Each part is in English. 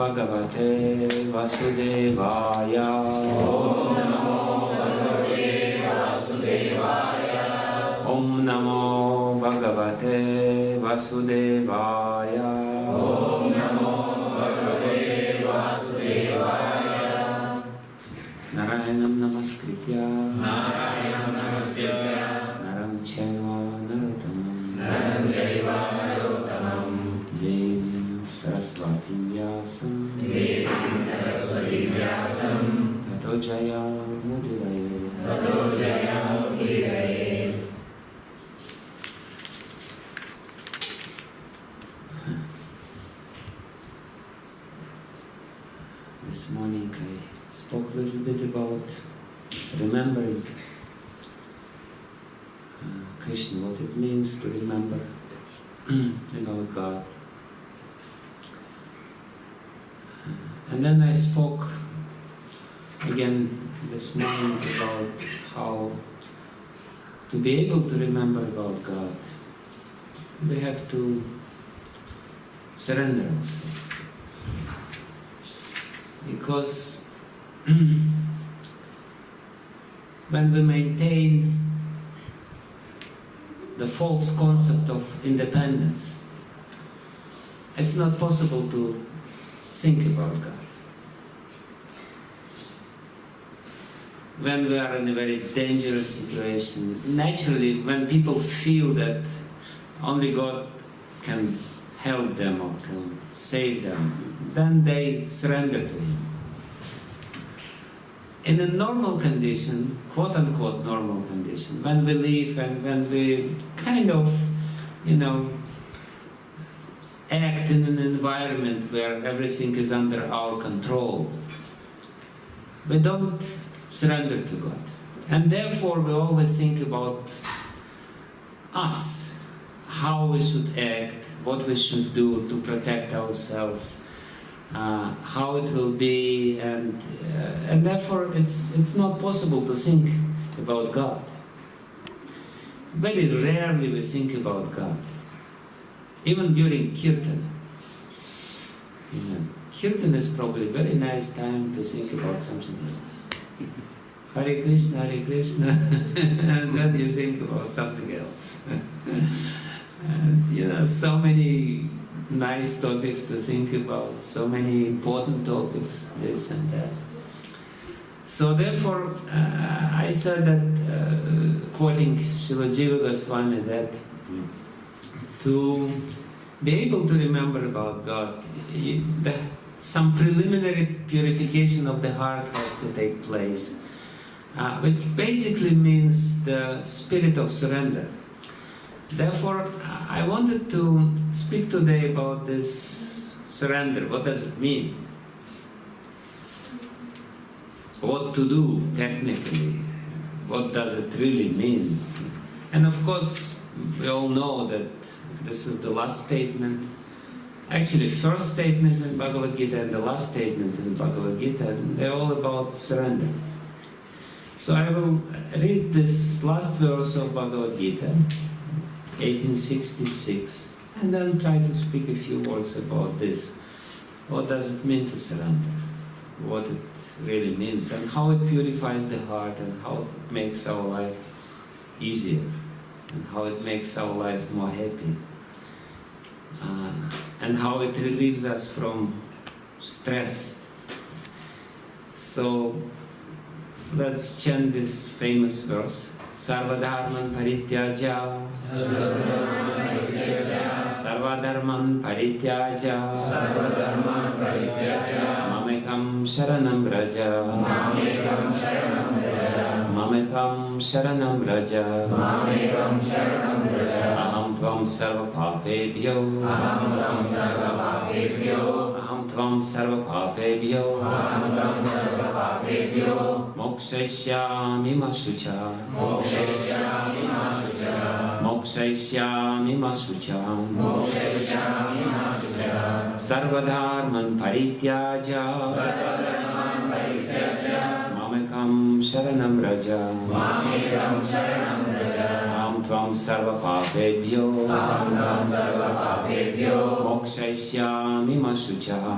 Bhagavate Vasudevaya. Om Namo Bhagavate Vasudevaya. Om Namo Bhagavate Vasudevaya. Om Namo Bhagavate Vasudevaya. Narayanam Namaskritya. Narayanam Namaskritya. Naram Chaiva Narottamam. Naram Chaiva Narottamam. Devim Saraswati Vyasam. Devim Saraswati Vyasam. Tato Jaya Mudiraye. Tato Jaya Mudiraye. This morning I spoke a little bit about remembering Krishna, what it means to remember about God. And then I spoke again this morning about how to be able to remember about God, we have to surrender ourselves. Because when we maintain the false concept of independence, it's not possible to think about God. When we are in a very dangerous situation, naturally, when people feel that only God can help them or can save them, then they surrender to Him. In a normal condition, quote-unquote normal condition, when we live and when we kind of, act in an environment where everything is under our control, we don't surrender to God. And therefore we always think about us, how we should act, what we should do to protect ourselves, how it will be, and therefore it's not possible to think about God. Very rarely we think about God. Even during Kirtan. Kirtan is probably a very nice time to think about something else. Hare Krishna, and then you think about something else. And so many nice topics to think about, so many important topics, this and that. So therefore, I said that, quoting Srila Jiva Goswami, that to be able to remember about God, some preliminary purification of the heart has to take place, which basically means the spirit of surrender. Therefore, I wanted to speak today about this surrender. What does it mean? What to do technically? What does it really mean? And of course, we all know that this is the last statement. Actually, first statement in Bhagavad Gita and the last statement in Bhagavad Gita, they're all about surrender. So I will read this last verse of Bhagavad Gita, 1866, and then try to speak a few words about this. What does it mean to surrender? What it really means, and how it purifies the heart, and how it makes our life easier, and how it makes our life more happy, and how it relieves us from stress. So let's chant this famous verse. Sarvadharman parityaja, Sarvadharman parityaja, Mamekam sharanam braja, Mamekam sharanam braja, Aham tvam sarva papebhyo, Aham tvam sarva papebhyo, Mokshayashyami mashucha, Mokshayashyami mashucha, Sarvadharman parityaja, Mamekam sharanam raja, Aham tvam sarva papebhyo mokshayishyami ma shuchaha.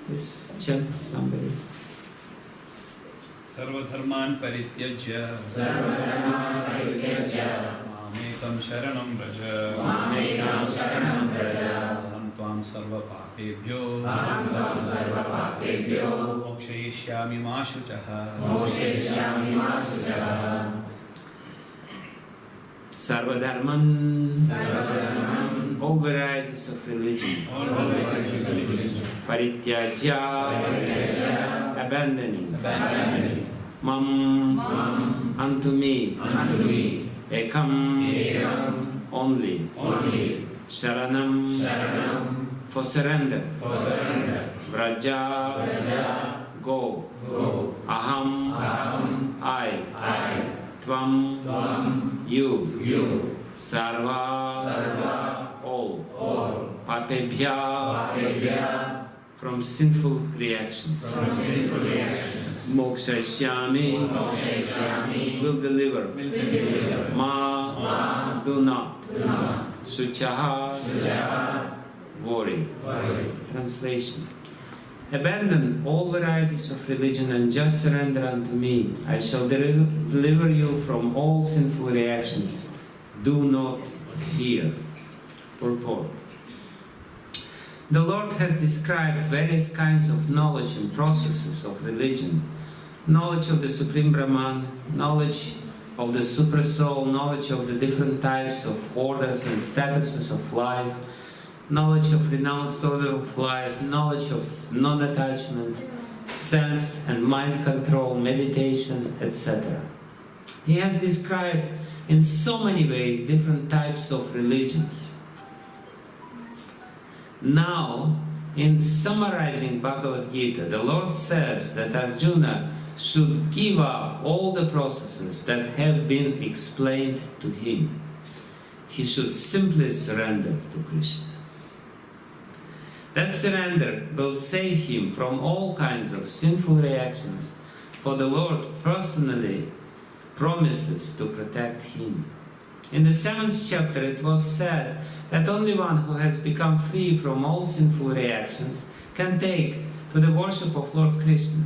This chant somebody. Sarvadharman parityajya Mamekam sharanam vraja Aham tvam sarva papebhyo Mokshayishyami ma shuchaha. Sarvadharman, all varieties of religion. Parityajya, abandoning. Mam, unto me. Ekam, only. Sharanam, for surrender. Vraja, go. Aham, I. Tvam, you. Sarva, all. Papebhya, from sinful reactions. Mokshayishyami, will deliver. Ma, do not. Suchaha, worry. Translation. Abandon all varieties of religion and just surrender unto me. I shall deliver you from all sinful reactions. Do not fear. Purport. The Lord has described various kinds of knowledge and processes of religion. Knowledge of the Supreme Brahman, knowledge of the Super Soul, knowledge of the different types of orders and statuses of life, knowledge of renounced order of life, knowledge of non-attachment, sense and mind control, meditation, etc. He has described in so many ways different types of religions. Now, in summarizing Bhagavad Gita, the Lord says that Arjuna should give up all the processes that have been explained to him. He should simply surrender to Krishna. That surrender will save him from all kinds of sinful reactions, for the Lord personally promises to protect him. In the 7th chapter it was said that only one who has become free from all sinful reactions can take to the worship of Lord Krishna.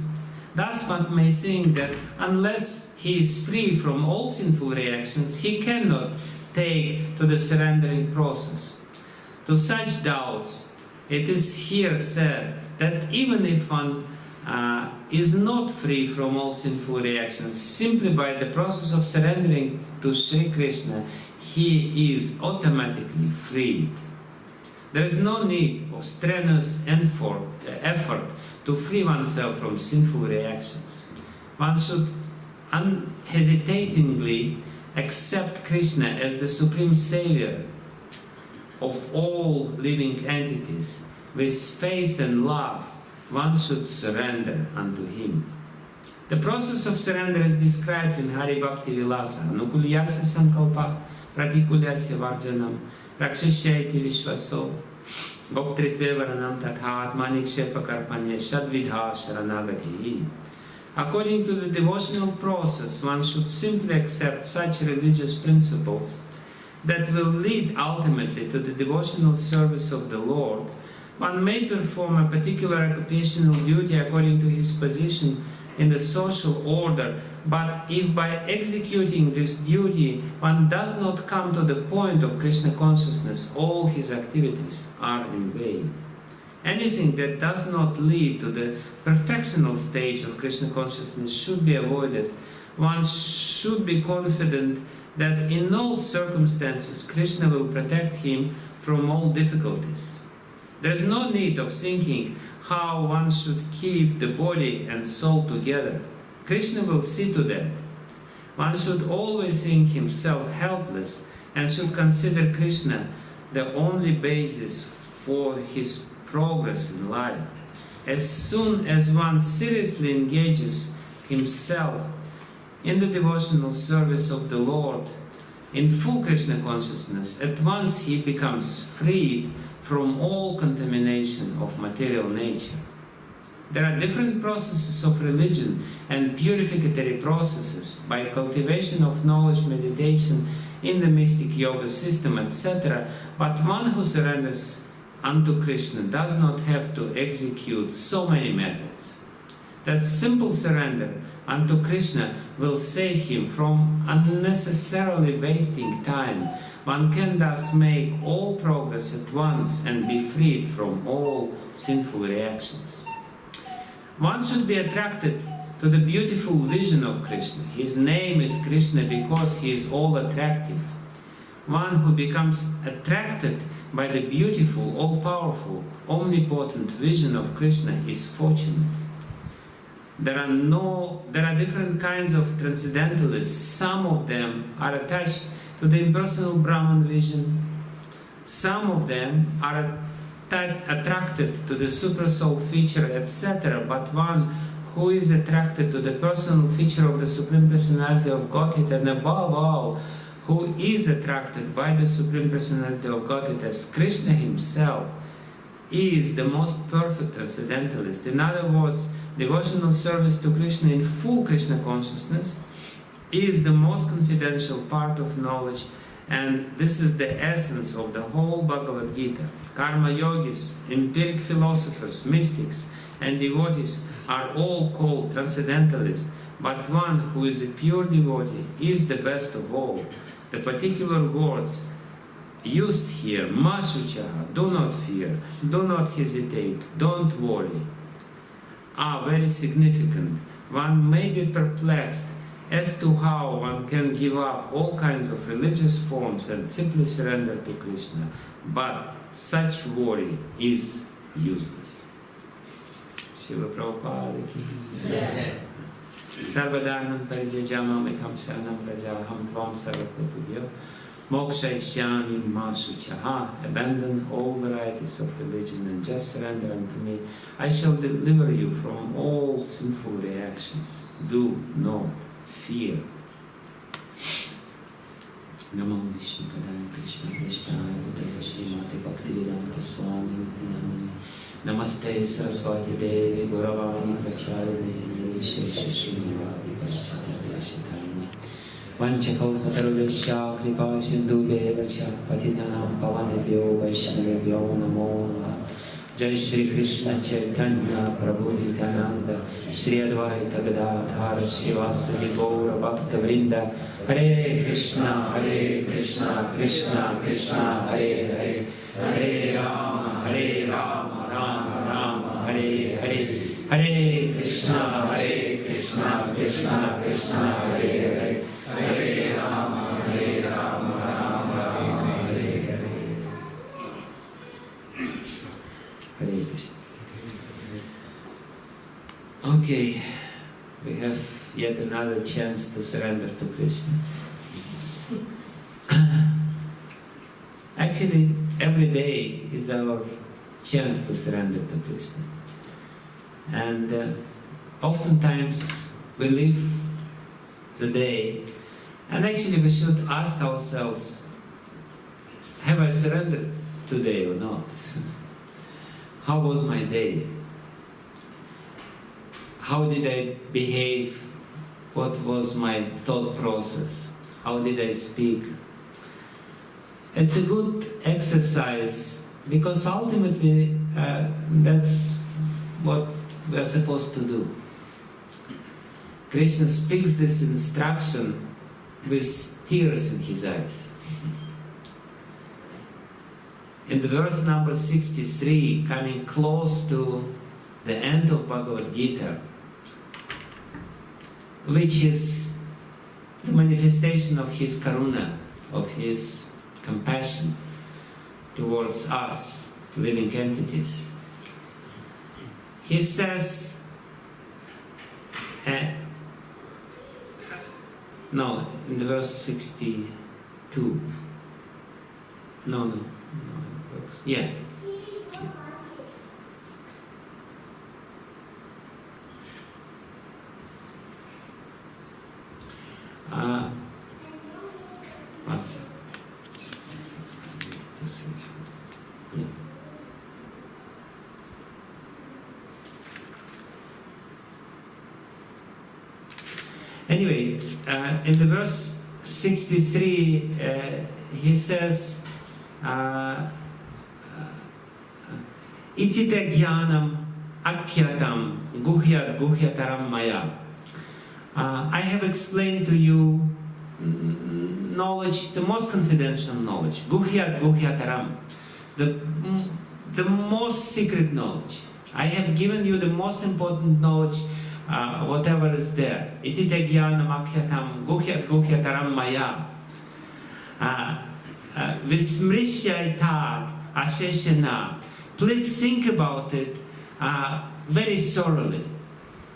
Thus one may think that unless he is free from all sinful reactions, he cannot take to the surrendering process. To such doubts, it is here said that even if one is not free from all sinful reactions, simply by the process of surrendering to Sri Krishna, he is automatically freed. There is no need of strenuous effort to free oneself from sinful reactions. One should unhesitatingly accept Krishna as the Supreme Savior of all living entities. With faith and love, one should surrender unto him. The process of surrender is described in Hari Bhakti Vilasa. Anukulyasya sankalpa, pratikulyasya varjanam, rakshasyaiti vishvaso, goptritve varanam tatha atmanikshepa karpanya shadvidha sharanagati. According to the devotional process, one should simply accept such religious principles that will lead ultimately to the devotional service of the Lord. One may perform a particular occupational duty according to his position in the social order, but if by executing this duty one does not come to the point of Krishna consciousness, all his activities are in vain. Anything that does not lead to the perfectional stage of Krishna consciousness should be avoided. One should be confident that in all circumstances Krishna will protect him from all difficulties. There is no need of thinking how one should keep the body and soul together. Krishna will see to that. One should always think himself helpless and should consider Krishna the only basis for his progress in life. As soon as one seriously engages himself in the devotional service of the Lord in full Krishna consciousness, at once he becomes freed from all contamination of material nature. there are different processes of religion and purificatory processes by cultivation of knowledge, meditation, in the mystic yoga system, etc. But one who surrenders unto Krishna does not have to execute so many methods. That simple surrender unto Krishna will save him from unnecessarily wasting time. One can thus make all progress at once and be freed from all sinful reactions. One should be attracted to the beautiful vision of Krishna. His name is Krishna because he is all attractive. One who becomes attracted by the beautiful, all-powerful, omnipotent vision of Krishna is fortunate. There are different kinds of transcendentalists. Some of them are attached to the impersonal Brahman vision. Some of them are attracted to the super-soul feature, etc. But one who is attracted to the personal feature of the Supreme Personality of Godhead, and above all, who is attracted by the Supreme Personality of Godhead as Krishna himself, is the most perfect transcendentalist. In other words, devotional service to Krishna in full Krishna consciousness is the most confidential part of knowledge, and this is the essence of the whole Bhagavad Gita. Karma yogis, empiric philosophers, mystics, and devotees are all called transcendentalists, but one who is a pure devotee is the best of all. The particular words used here, mashuchaha, do not fear, do not hesitate, don't worry, are very significant. One may be perplexed as to how one can give up all kinds of religious forms and simply surrender to Krishna, but such worry is useless. Shiva Prabhupada ki Sarvadhanam parijajamam ekam sharanam rajaham tvam sarvapratubhyo mokshayishyami masuchaha. Abandon all varieties of religion and just surrender unto me. I shall deliver you from all sinful reactions. Do not fear. Namo Vishnu Padaya Krishna Krishnaya Budaya Srimati Bhakti Vedanta Swami Namo Namaste Saraswati Devi Gauravani Pracharya Vishesha Srinivadi Pascharya Shitani Vanchakalpatarvesya Kripa Sindhu Bevacha Patinanam Pavanebhyo Vaishnavebhyo Namo Namaha. Jai Shri Krishna Chaitanya Prabhu Nityananda Shri Advaita Gadadhara Srivasadi Gaura Bhakta Vrinda. Hare Krishna Krishna Krishna Hare Hare, Hare Rama Rama Rama Hare Hare, Hare Krishna Krishna Krishna Hare Hare, Hare Rama Rama Rama Hare Hare. Hare Krishna. Okay, we have yet another chance to surrender to Krishna. Actually, every day is our chance to surrender to Krishna. And oftentimes we live the day, and actually we should ask ourselves, have I surrendered today or not? How was my day? How did I behave? What was my thought process? How did I speak? It's a good exercise because ultimately that's what we are supposed to do. Krishna speaks this instruction with tears in his eyes. In the verse number 63, coming close to the end of Bhagavad Gita, which is the manifestation of his karuna, of his compassion towards us, living entities. He says, no, in the verse 62, no, yeah. One second. Just one second. Just say something. Yeah. Anyway, in the verse 63, he says, Itite jnanam akyatam guhyat guhyataram maya. I have explained to you knowledge, the most confidential knowledge, guhyat guhyataram, the most secret knowledge. I have given you the most important knowledge, whatever is there. Itite jnanam akyatam guhyat guhyataram maya. Vismrishya itat asheshana. Please think about it very thoroughly.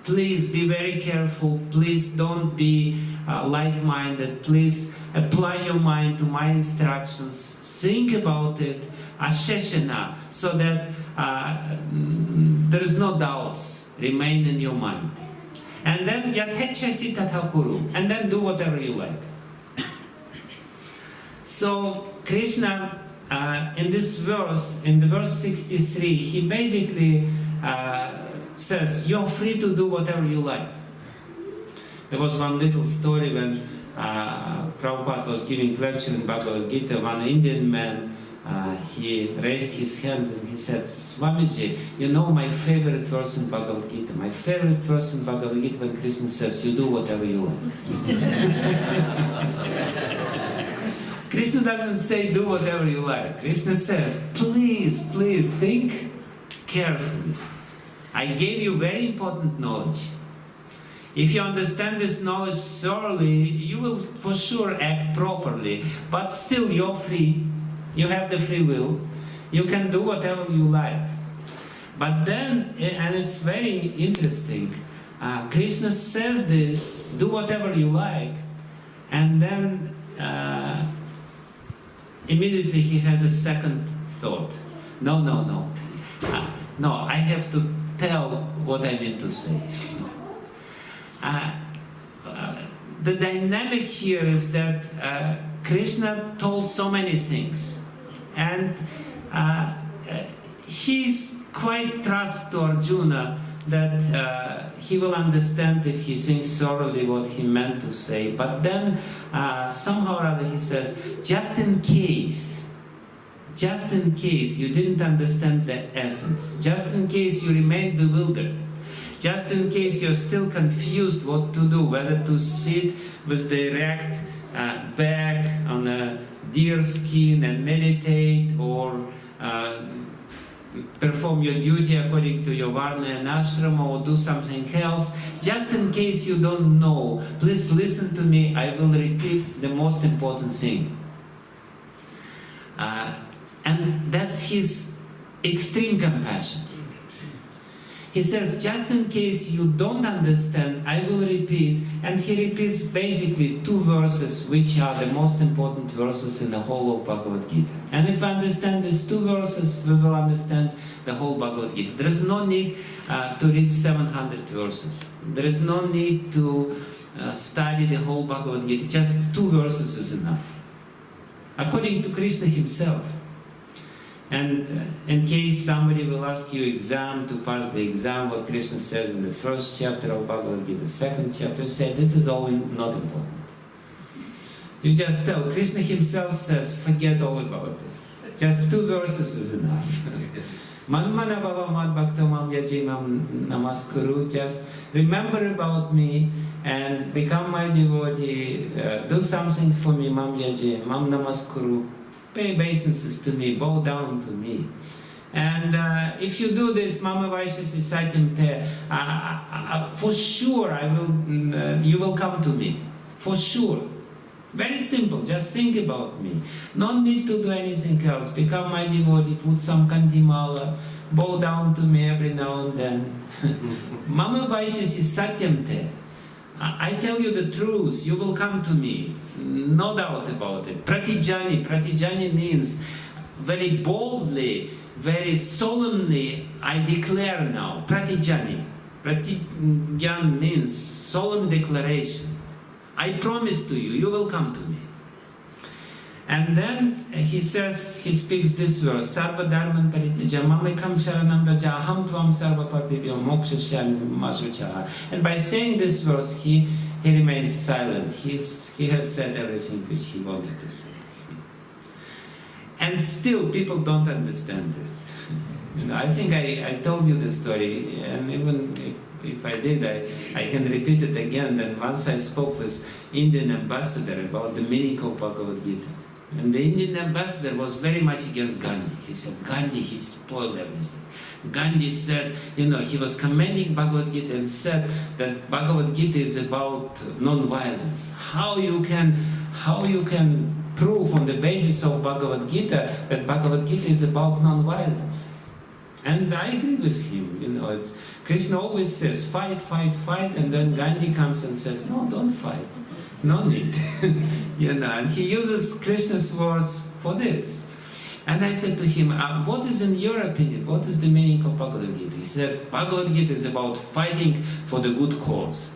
Please be very careful. Please don't be light-minded. Please apply your mind to my instructions. Think about it, asheshana, so that there is no doubts remain in your mind. And then yathechasi tathakuru, and then do whatever you like. So Krishna, in this verse, in the verse 63, he basically says, you're free to do whatever you like. There was one little story when Prabhupada was giving lecture in Bhagavad Gita. One Indian man, he raised his hand and he said, Swamiji, you know my favorite verse in Bhagavad Gita. My favorite verse in Bhagavad Gita when Krishna says, you do whatever you like. Krishna doesn't say do whatever you like. Krishna says, please, please think carefully. I gave you very important knowledge. If you understand this knowledge thoroughly, you will for sure act properly. But still you're free. You have the free will. You can do whatever you like. But then, and it's very interesting, Krishna says this, do whatever you like, and then immediately he has a second thought. No, no, no. No, I have to tell what I mean to say. The dynamic here is that Krishna told so many things, and he's quite trust to Arjuna that he will understand if he thinks thoroughly what he meant to say. But then somehow or other he says, just in case you didn't understand the essence, just in case you remain bewildered, just in case you're still confused what to do, whether to sit with the erect back on a deer skin and meditate, or perform your duty according to your varna and ashrama, or do something else. Just in case you don't know, please listen to me. I will repeat the most important thing. And that's his extreme compassion. He says, just in case you don't understand, I will repeat. And he repeats basically two verses, which are the most important verses in the whole of Bhagavad Gita. And if we understand these two verses, we will understand the whole Bhagavad Gita. There is no need to read 700 verses. There is no need to study the whole Bhagavad Gita. Just two verses is enough, according to Krishna himself. And in case somebody will ask you to pass the exam, what Krishna says in the first chapter of Bhagavad Gita, the second chapter, you say, this is all not important. You just tell, Krishna himself says, forget all about this. Just two verses is enough. Manmana bhava mad bhakto mam yaji mam namaskuru. Just remember about me and become my devotee. Do something for me, mam yaji, mam namaskuru. Pay obeisances to me, bow down to me. And if you do this, Mama Vaishasi Satyam Te, for sure you will come to me. For sure. Very simple, just think about me. No need to do anything else. Become my devotee, put some kantimala, bow down to me every now and then. Mama Vaishasi Satyam Te. I tell you the truth, you will come to me, no doubt about it. Pratijani means very boldly, very solemnly, I declare now. Pratijani means solemn declaration. I promise to you, you will come to me. And then he says, he speaks this verse, Sarva Dharman Parityaja Mamekam Sharanam Raja Aham Tvam Sarva Partivyo Moksha Shyami Masruchaha. And by saying this verse, he he remains silent. He has said everything which he wanted to say. And still people don't understand this. I think I told you the story, and even if I did, I can repeat it again. Then once I spoke with Indian ambassador about the meaning of Bhagavad Gita. And the Indian ambassador was very much against Gandhi. He said, Gandhi, he spoiled everything. Gandhi said, he was commending Bhagavad Gita and said that Bhagavad Gita is about non-violence. How you can prove on the basis of Bhagavad Gita that Bhagavad Gita is about non-violence? And I agree with him. Krishna always says, fight, fight, fight, and then Gandhi comes and says, no, don't fight. No need. And he uses Krishna's words for this. And I said to him, what is in your opinion, what is the meaning of Bhagavad Gita? He said, Bhagavad Gita is about fighting for the good cause,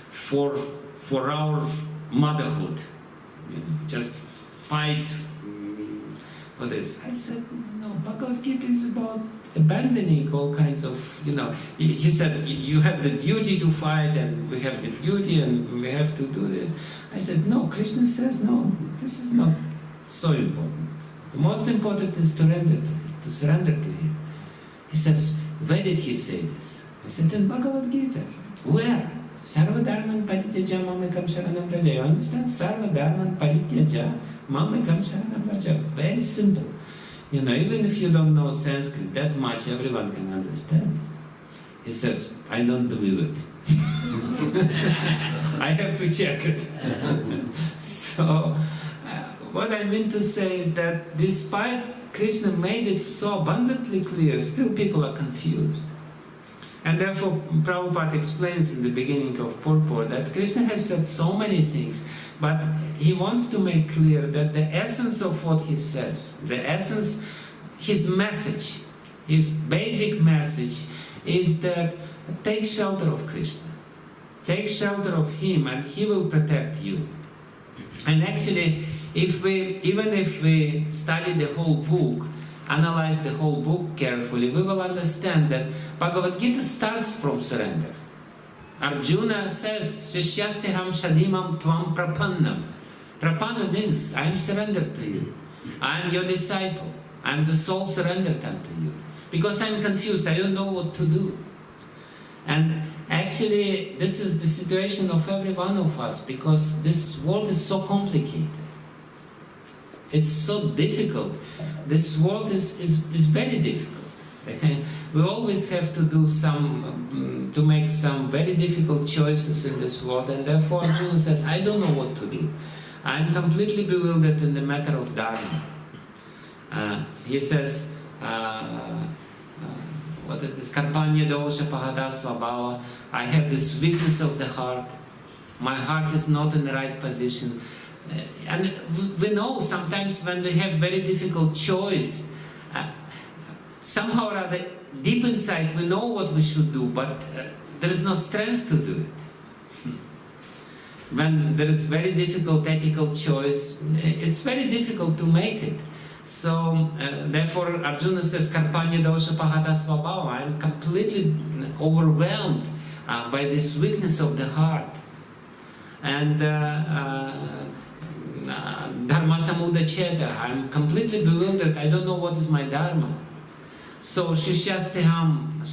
for our motherhood. Just fight for this. I said, no, Bhagavad Gita is about abandoning all kinds of, he said, you have the duty to fight, and we have the duty, and we have to do this. I said, no, Krishna says, no, this is not so important. The most important is to surrender to him. He says, where did he say this? I said, in Bhagavad Gita. Where? Sarva dharman parityaja mamekam sharanam praja. You understand? Sarva dharman parityaja mamekam sharanam praja. Very simple. Even if you don't know Sanskrit that much, everyone can understand. He says, I don't believe it. I have to check it. So, what I mean to say is that despite Krishna made it so abundantly clear, still people are confused. And therefore, Prabhupada explains in the beginning of Purport that Krishna has said so many things, but he wants to make clear that the essence of what he says, the essence, his message, his basic message is that take shelter of Krishna. Take shelter of him and he will protect you. And actually, even if we study the whole book, analyze the whole book carefully, we will understand that Bhagavad Gita starts from surrender. Arjuna says, Shishyasteham shadimam tvam prapannam. Prapanna means, I am surrendered to you. I am your disciple. I am the soul surrendered unto you. Because I am confused, I don't know what to do. And actually, this is the situation of every one of us, because this world is so complicated. It's so difficult. This world is very difficult. We always have to do to make some very difficult choices in this world, and therefore Arjuna says, I don't know what to do. I'm completely bewildered in the matter of Dharma. He says, what is this? Karpanya dosha pahada svabhava. I have this weakness of the heart. My heart is not in the right position. And we know sometimes when we have very difficult choice, somehow or other, deep inside we know what we should do, but there is no strength to do it. When there is very difficult ethical choice, it's very difficult to make it. So, therefore, Arjuna says, Karpanya dosha pahata svabhava. I am completely overwhelmed by this weakness of the heart. And dharma samudacheta. I am completely bewildered. I don't know what is my dharma. So, Shishyasteham,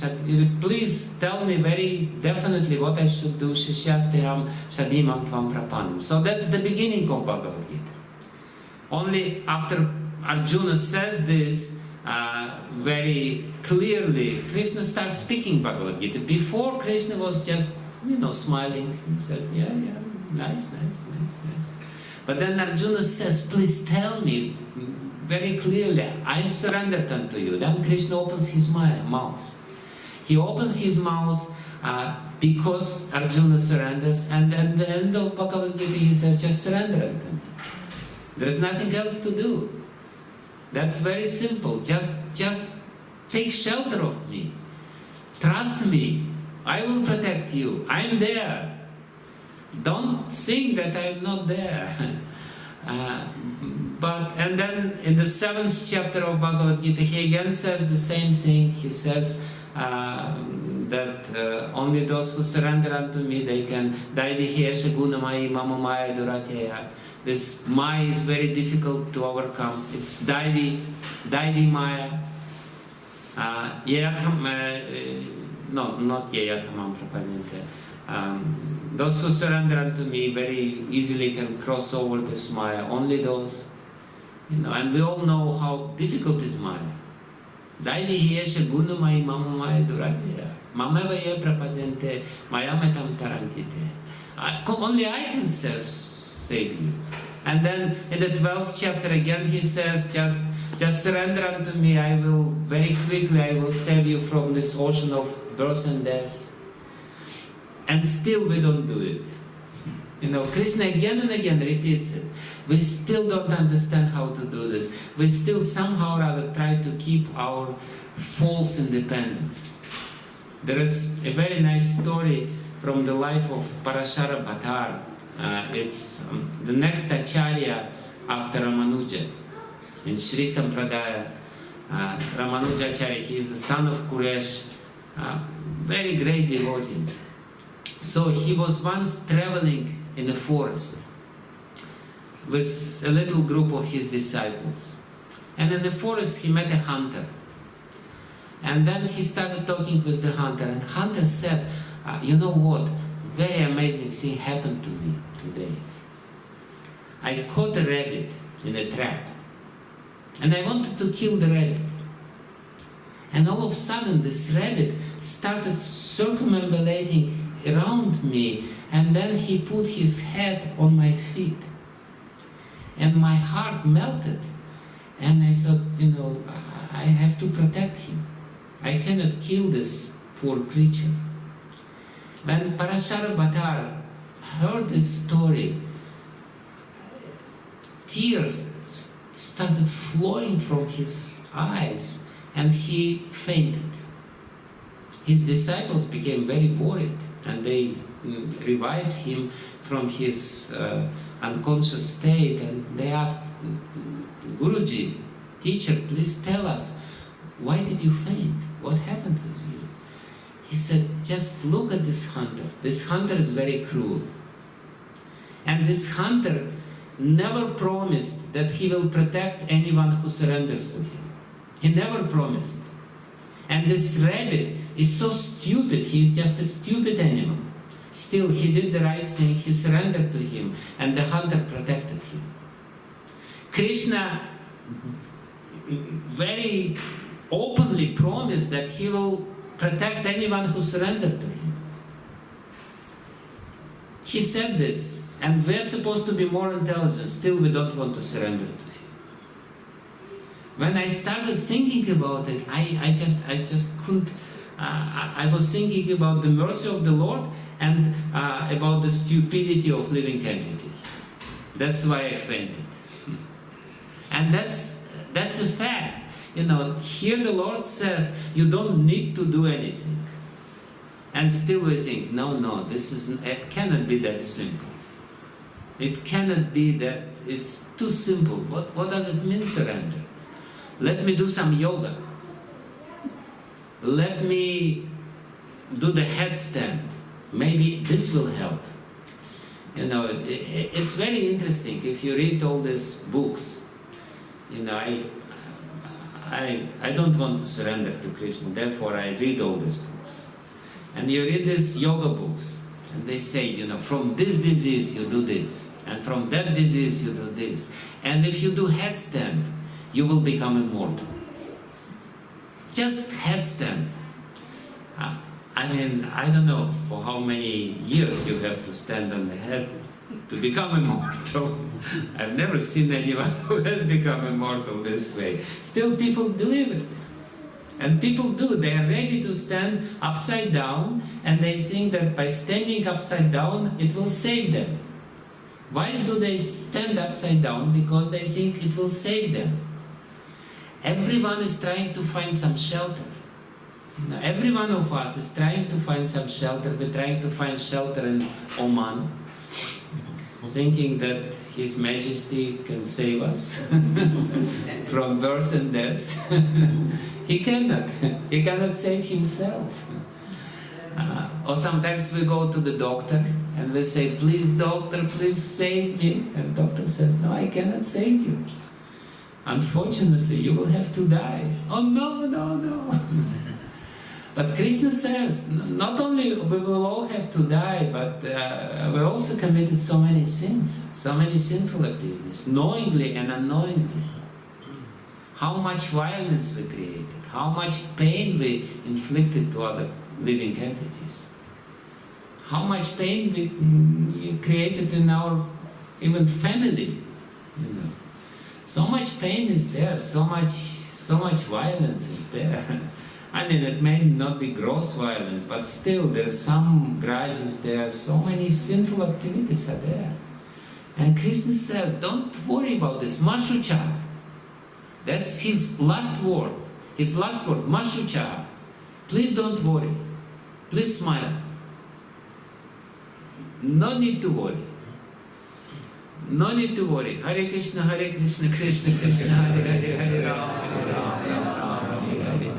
please tell me very definitely what I should do. Shishyasteham shadimam tvam prapanam. So that's the beginning of Bhagavad Gita. Only after Arjuna says this very clearly, Krishna starts speaking Bhagavad Gita. Before, Krishna was just, smiling. He said, yeah, nice. But then Arjuna says, please tell me very clearly, I'm surrendered unto you. Then Krishna opens his mouth. He opens his mouth because Arjuna surrenders, and at the end of Bhagavad Gita he says, just surrender unto me. There's nothing else to do. That's very simple. Just take shelter of me. Trust me. I will protect you. I'm there. Don't think that I'm not there. And then in the 7th chapter of Bhagavad Gita, he again says the same thing. He says, that only those who surrender unto me, they can. Daivihesha gunamai mama maya durateya. This maya is very difficult to overcome. It's Daivi maya. No, not Yeyatamam Prapadente. Those who surrender unto me very easily can cross over this maya. Only those, and we all know how difficult is maya. Daivihesha gunamai mama maya durateya. Mameva ye prapadente mayametam tarantite. Only I can save you. And then in the 12th chapter again he says, just surrender unto me, I will very quickly, I will save you from this ocean of birth and death. And still we don't do it. Krishna again and again repeats it. We still don't understand how to do this. We still somehow or other try to keep our false independence. There is a very nice story from the life of Parashara Bhattar. It's the next Acharya after Ramanuja. In Sri Sampradaya, Ramanuja Acharya, he is the son of Kuresh, very great devotee. So he was once traveling in the forest with a little group of his disciples. And in the forest he met a hunter. And then he started talking with the hunter. And hunter said, you know what, very amazing thing happened to me today. I caught a rabbit in a trap. And I wanted to kill the rabbit. And all of a sudden this rabbit started circumambulating around me, and then he put his head on my feet. And my heart melted. And I thought, I have to protect him. I cannot kill this poor creature. When Parashara Bhattar heard this story, tears started flowing from his eyes, and he fainted. His disciples became very worried, and they revived him from his unconscious state, and they asked, Guruji, teacher, please tell us, why did you faint? What happened with you? He said, just look at this hunter. This hunter is very cruel. And this hunter never promised that he will protect anyone who surrenders to him. He never promised. And this rabbit is so stupid, he is just a stupid animal. Still, he did the right thing, he surrendered to him, and the hunter protected him. Krishna very openly promised that he will protect anyone who surrendered to him. He said this, and we're supposed to be more intelligent, still we don't want to surrender to him. When I started thinking about it, I just couldn't. I was thinking about the mercy of the Lord and about the stupidity of living entities. That's why I fainted. And that's a fact. Here the Lord says you don't need to do anything. And still we think, no, it cannot be that simple. It cannot be that, it's too simple. What does it mean, surrender? Let me do some yoga. Let me do the headstand. Maybe this will help. It's very interesting if you read all these books. I don't want to surrender to Krishna, therefore I read all these books. And you read these yoga books, and they say, from this disease you do this, and from that disease you do this. And if you do headstand, you will become immortal. Just headstand. I don't know for how many years you have to stand on the head to become immortal. I've never seen anyone who has become immortal this way. Still people believe it. And people do. They are ready to stand upside down, and they think that by standing upside down, it will save them. Why do they stand upside down? Because they think it will save them. Everyone is trying to find some shelter. Every one of us is trying to find some shelter. We're trying to find shelter in Oman, thinking that His Majesty can save us from birth and death. He cannot. He cannot save himself. Or sometimes we go to the doctor and we say, please doctor, please save me. And the doctor says, no, I cannot save you. Unfortunately, you will have to die. Oh no, no, no. But Krishna says, not only we will all have to die, but we also committed so many sins, so many sinful activities, knowingly and unknowingly. How much violence we created, how much pain we inflicted to other living entities, how much pain we created in our even family, you know. So much pain is there, so much violence is there. I mean, it may not be gross violence, but still there are some grudges there, so many sinful activities are there. And Krishna says, don't worry about this, Mashucha. That's his last word, Mashucha. Please don't worry, please smile. No need to worry. No need to worry. Hare Krishna, Krishna Krishna, Hare Hare, Hare Rama, Hare Rama, Rama Rama, Hare Hare.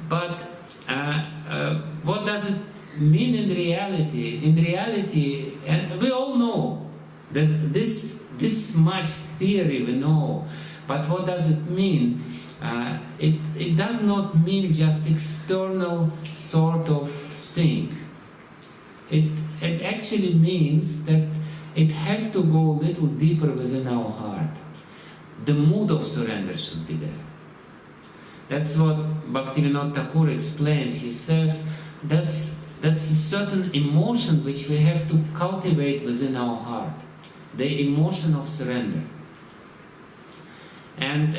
But what does it mean in reality? In reality, and we all know that this much theory we know, but what does it mean? It does not mean just external sort of thing. It actually means that it has to go a little deeper within our heart. The mood of surrender should be there. That's what Bhaktivinoda Thakur explains. He says that's a certain emotion which we have to cultivate within our heart. The emotion of surrender. And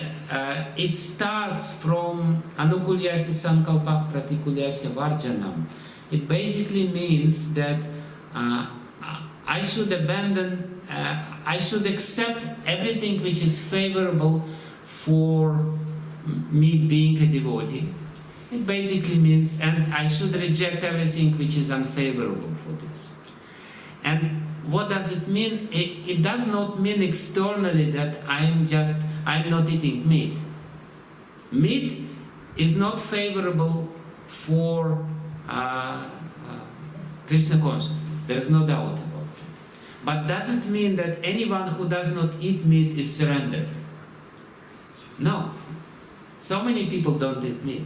it starts from Anukulyasya Sankalpak Pratikulyasya Varjanam. It basically means that I should abandon, I should accept everything which is favorable for me being a devotee. It basically means, and I should reject everything which is unfavorable for this. And what does it mean? It does not mean externally that I'm not eating meat. Meat is not favorable for Krishna consciousness. There is no doubt about it. But does it mean that anyone who does not eat meat is surrendered? No. So many people don't eat meat.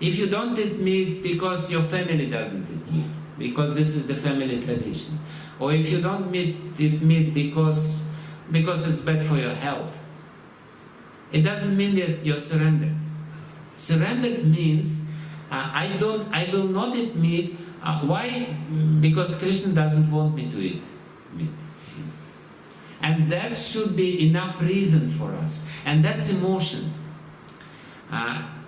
If you don't eat meat because your family doesn't eat meat, because this is the family tradition, or if you don't eat meat because it's bad for your health, it doesn't mean that you're surrendered. Surrendered means I will not eat meat. Why? Because Krishna doesn't want me to eat meat. And that should be enough reason for us. And that's emotion.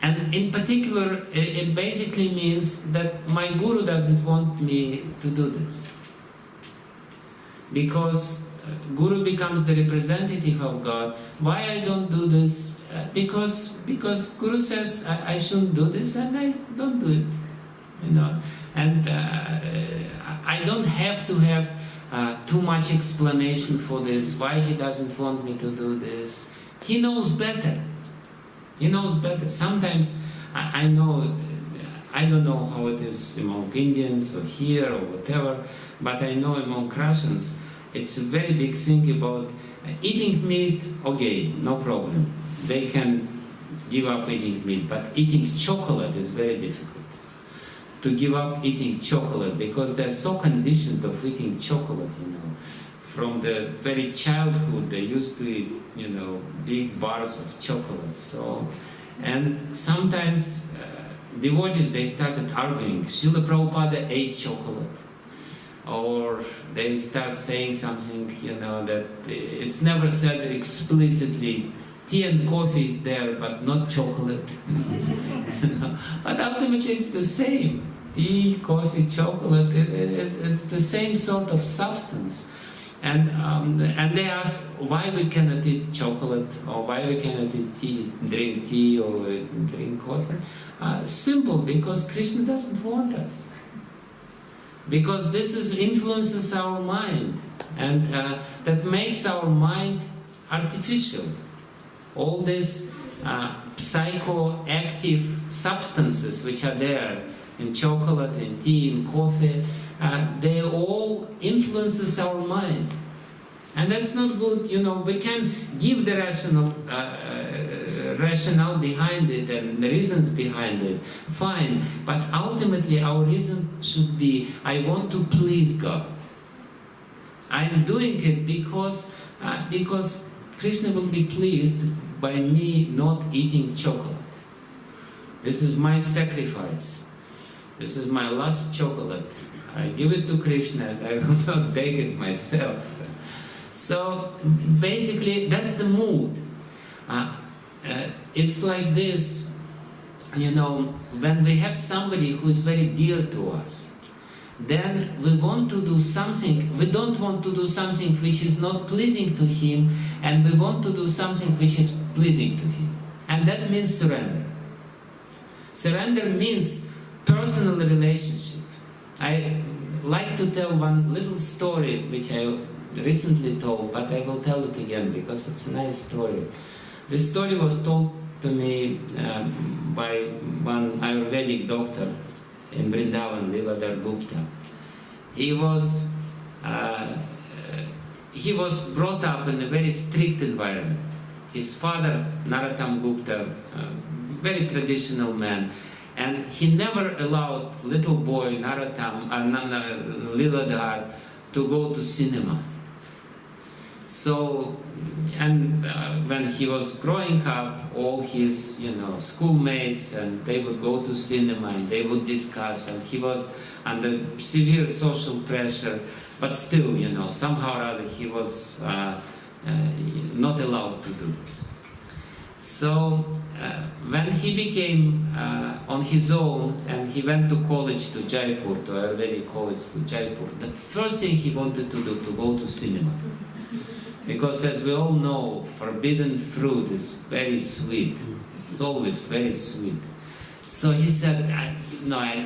And in particular, it basically means that my guru doesn't want me to do this. Because guru becomes the representative of God. Why I don't do this? Because guru says I shouldn't do this, and I don't do it. You know, and I don't have to have too much explanation for this. Why he doesn't want me to do this? He knows better. He knows better. Sometimes I know, I don't know how it is among Indians or here or whatever, but I know among Russians it's a very big thing about eating meat. Okay, no problem. They can give up eating meat, but eating chocolate is very difficult. To give up eating chocolate, because they're so conditioned of eating chocolate, you know. From the very childhood, they used to eat, you know, big bars of chocolate. So, and sometimes devotees, they started arguing, Srila Prabhupada ate chocolate. Or they start saying something, you know, that it's never said explicitly, tea and coffee is there, but not chocolate. You know? But ultimately it's the same. Tea, coffee, chocolate, it's the same sort of substance. And they ask why we cannot eat chocolate, or why we cannot eat tea, drink tea or drink coffee. Simple, because Krishna doesn't want us. Because this influences our mind. And that makes our mind artificial. All these psychoactive substances which are there in chocolate, in tea, in coffee, they all influences our mind. And that's not good. You know, we can give the rationale behind it and the reasons behind it, fine. But ultimately our reason should be, I want to please God. I'm doing it because Krishna will be pleased by me not eating chocolate. This is my sacrifice. This is my last chocolate. I give it to Krishna and I will not bake it myself. So basically that's the mood. It's like this, you know, when we have somebody who is very dear to us, then we want to do something, we don't want to do something which is not pleasing to him, and we want to do something which is pleasing to him. And that means surrender. Surrender means personal relationship. I like to tell one little story which I recently told, but I will tell it again because it's a nice story. This story was told to me by one Ayurvedic doctor in Vrindavan, Viladar Gupta. He was brought up in a very strict environment. His father, Narottam Gupta, very traditional man, and he never allowed little boy Narottam, Liladhar to go to cinema. So, and when he was growing up, all his, schoolmates, and they would go to cinema and they would discuss, and he was under severe social pressure, but still, somehow or other he was not allowed to do this. So, when he became on his own and he went to college to Jaipur, to Ayurvedic college to Jaipur, the first thing he wanted to do to go to cinema. Because as we all know, forbidden fruit is very sweet. It's always very sweet. So he said, I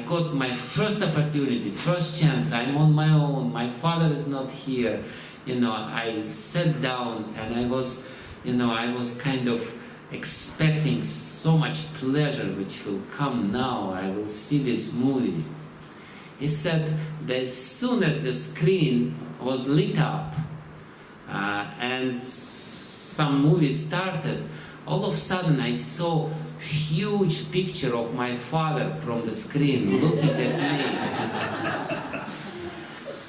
got my first opportunity, first chance, I'm on my own, my father is not here. I sat down and I was kind of expecting so much pleasure which will come now. I will see this movie. He said that as soon as the screen was lit up, and some movie started, all of a sudden I saw a huge picture of my father from the screen looking at me.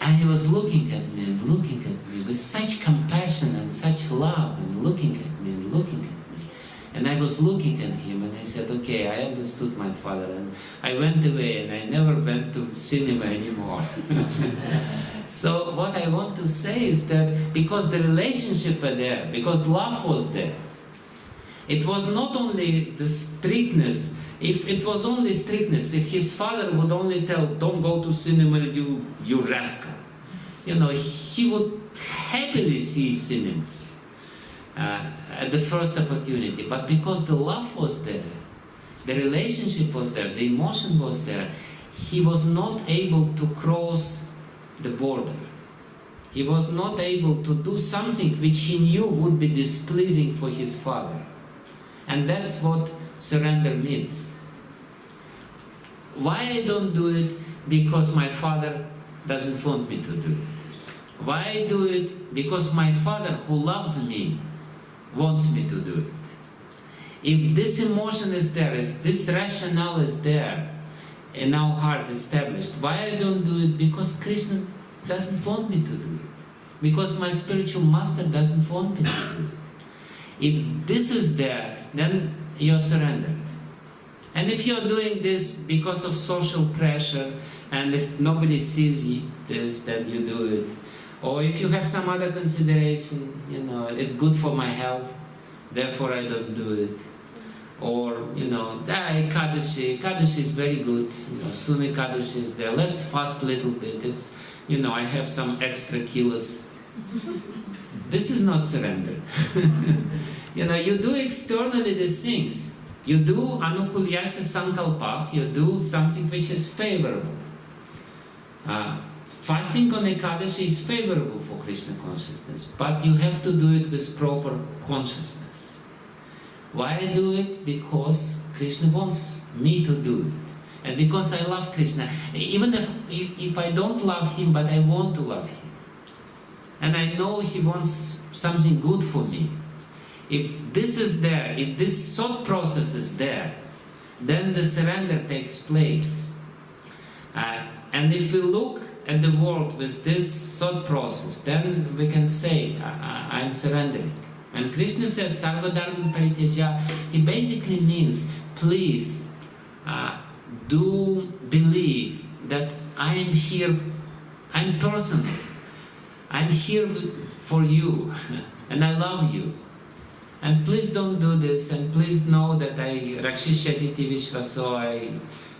And he was looking at me and looking at me with such compassion and such love, and looking at me and looking at me. And I was looking at him and I said, okay, I understood my father, and I went away and I never went to cinema anymore. So what I want to say is that because the relationship was there, because love was there, it was not only the strictness. If it was only strictness, if his father would only tell, don't go to cinema, you rascal, he would happily see cinemas at the first opportunity. But because the love was there, the relationship was there, the emotion was there, he was not able to cross the border. He was not able to do something which he knew would be displeasing for his father. And that's what surrender means. Why I don't do it? Because my father doesn't want me to do it. Why I do it? Because my father, who loves me, wants me to do it. If this emotion is there, if this rationale is there in our heart established, why I don't do it? Because Krishna doesn't want me to do it. Because my spiritual master doesn't want me to do it. If this is there, then you're surrendered. And if you're doing this because of social pressure, and if nobody sees this, then you do it. Or if you have some other consideration, it's good for my health, therefore I don't do it. Or, Ekadashi is very good, soon Ekadashi is there, let's fast a little bit, it's, I have some extra kilos. This is not surrender. You do externally these things. You do anukulyasya sankalpa, you do something which is favorable. Fasting on Ekadashi is favorable for Krishna consciousness, but you have to do it with proper consciousness. Why I do it? Because Krishna wants me to do it. And because I love Krishna. Even if I don't love him, but I want to love him. And I know he wants something good for me. If this is there, if this thought process is there, then the surrender takes place. And if we look at the world with this thought process, then we can say, I'm surrendering. When Krishna says Sarvadharma Parityaja, he basically means, please do believe that I am here, I'm personal. I'm here for you, and I love you. And please don't do this, and please know that I Rakshishati Vishvaso,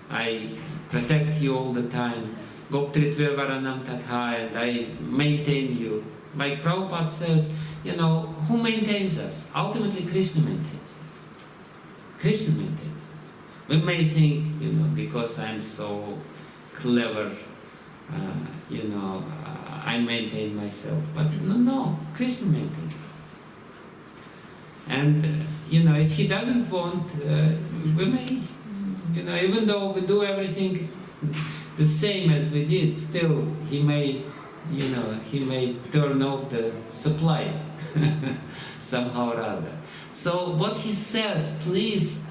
I protect you all the time. Goptritve Varanam Tatha, and I maintain you. Like Prabhupada says, you know, who maintains us? Ultimately, Krishna maintains us. Krishna maintains us. We may think, you know, because I'm so clever, I maintain myself. But no, Krishna maintains us. And, if he doesn't want, we may, even though we do everything the same as we did, still he may turn off the supply somehow or other. So what he says, please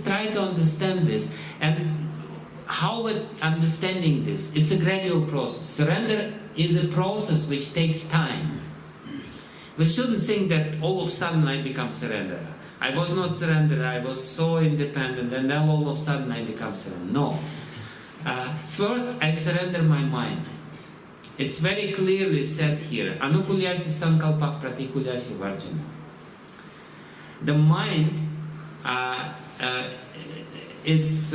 try to understand this. And how we're understanding this? It's a gradual process. Surrender is a process which takes time. We shouldn't think that all of a sudden I become surrenderer. I was not surrenderer, I was so independent, and then all of a sudden I become surrenderer. No. First, I surrender my mind. It's very clearly said here, Anukulyasi sankalpak pratikulyasi varjana. The mind, it's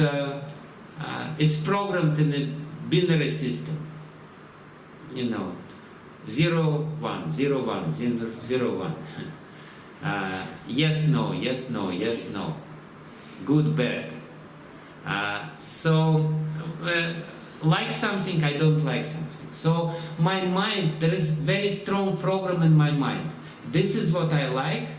programmed in a binary system. 0, 1, 0, 1, 0, 1. Yes, no, yes, no, yes, no. Good, bad. Like something, I don't like something. So my mind, there is very strong program in my mind. This is what I like,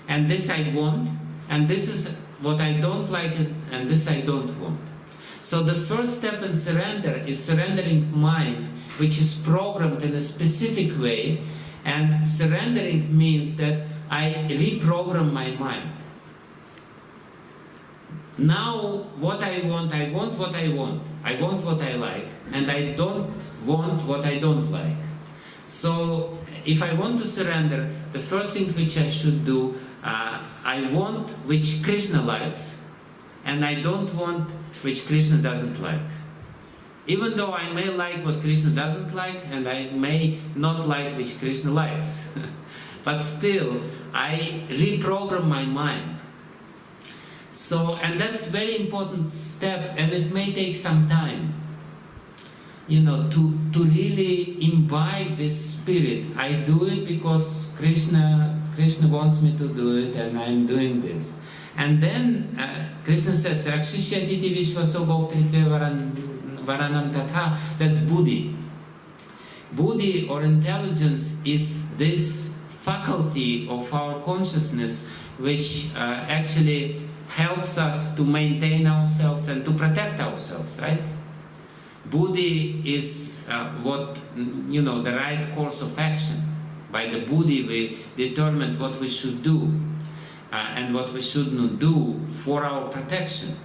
and this I want, and this is what I don't like, and this I don't want. So the first step in surrender is surrendering mind, which is programmed in a specific way, and surrendering means that I reprogram my mind. Now what I want what I want. I want what I like, and I don't want what I don't like. So if I want to surrender, the first thing which I should do, I want which Krishna likes, and I don't want which Krishna doesn't like. Even though I may like what Krishna doesn't like, and I may not like which Krishna likes. But still, I reprogram my mind. So, and that's a very important step, and it may take some time, to really imbibe this spirit. I do it because Krishna wants me to do it, and I'm doing this. And then Krishna says, Rakshishyatiti vishvaso goptritve varanam tatha. That's buddhi. Buddhi, or intelligence, is this faculty of our consciousness which actually helps us to maintain ourselves and to protect ourselves, right? Buddhi is the right course of action. By the buddhi we determine what we should do and what we should not do for our protection.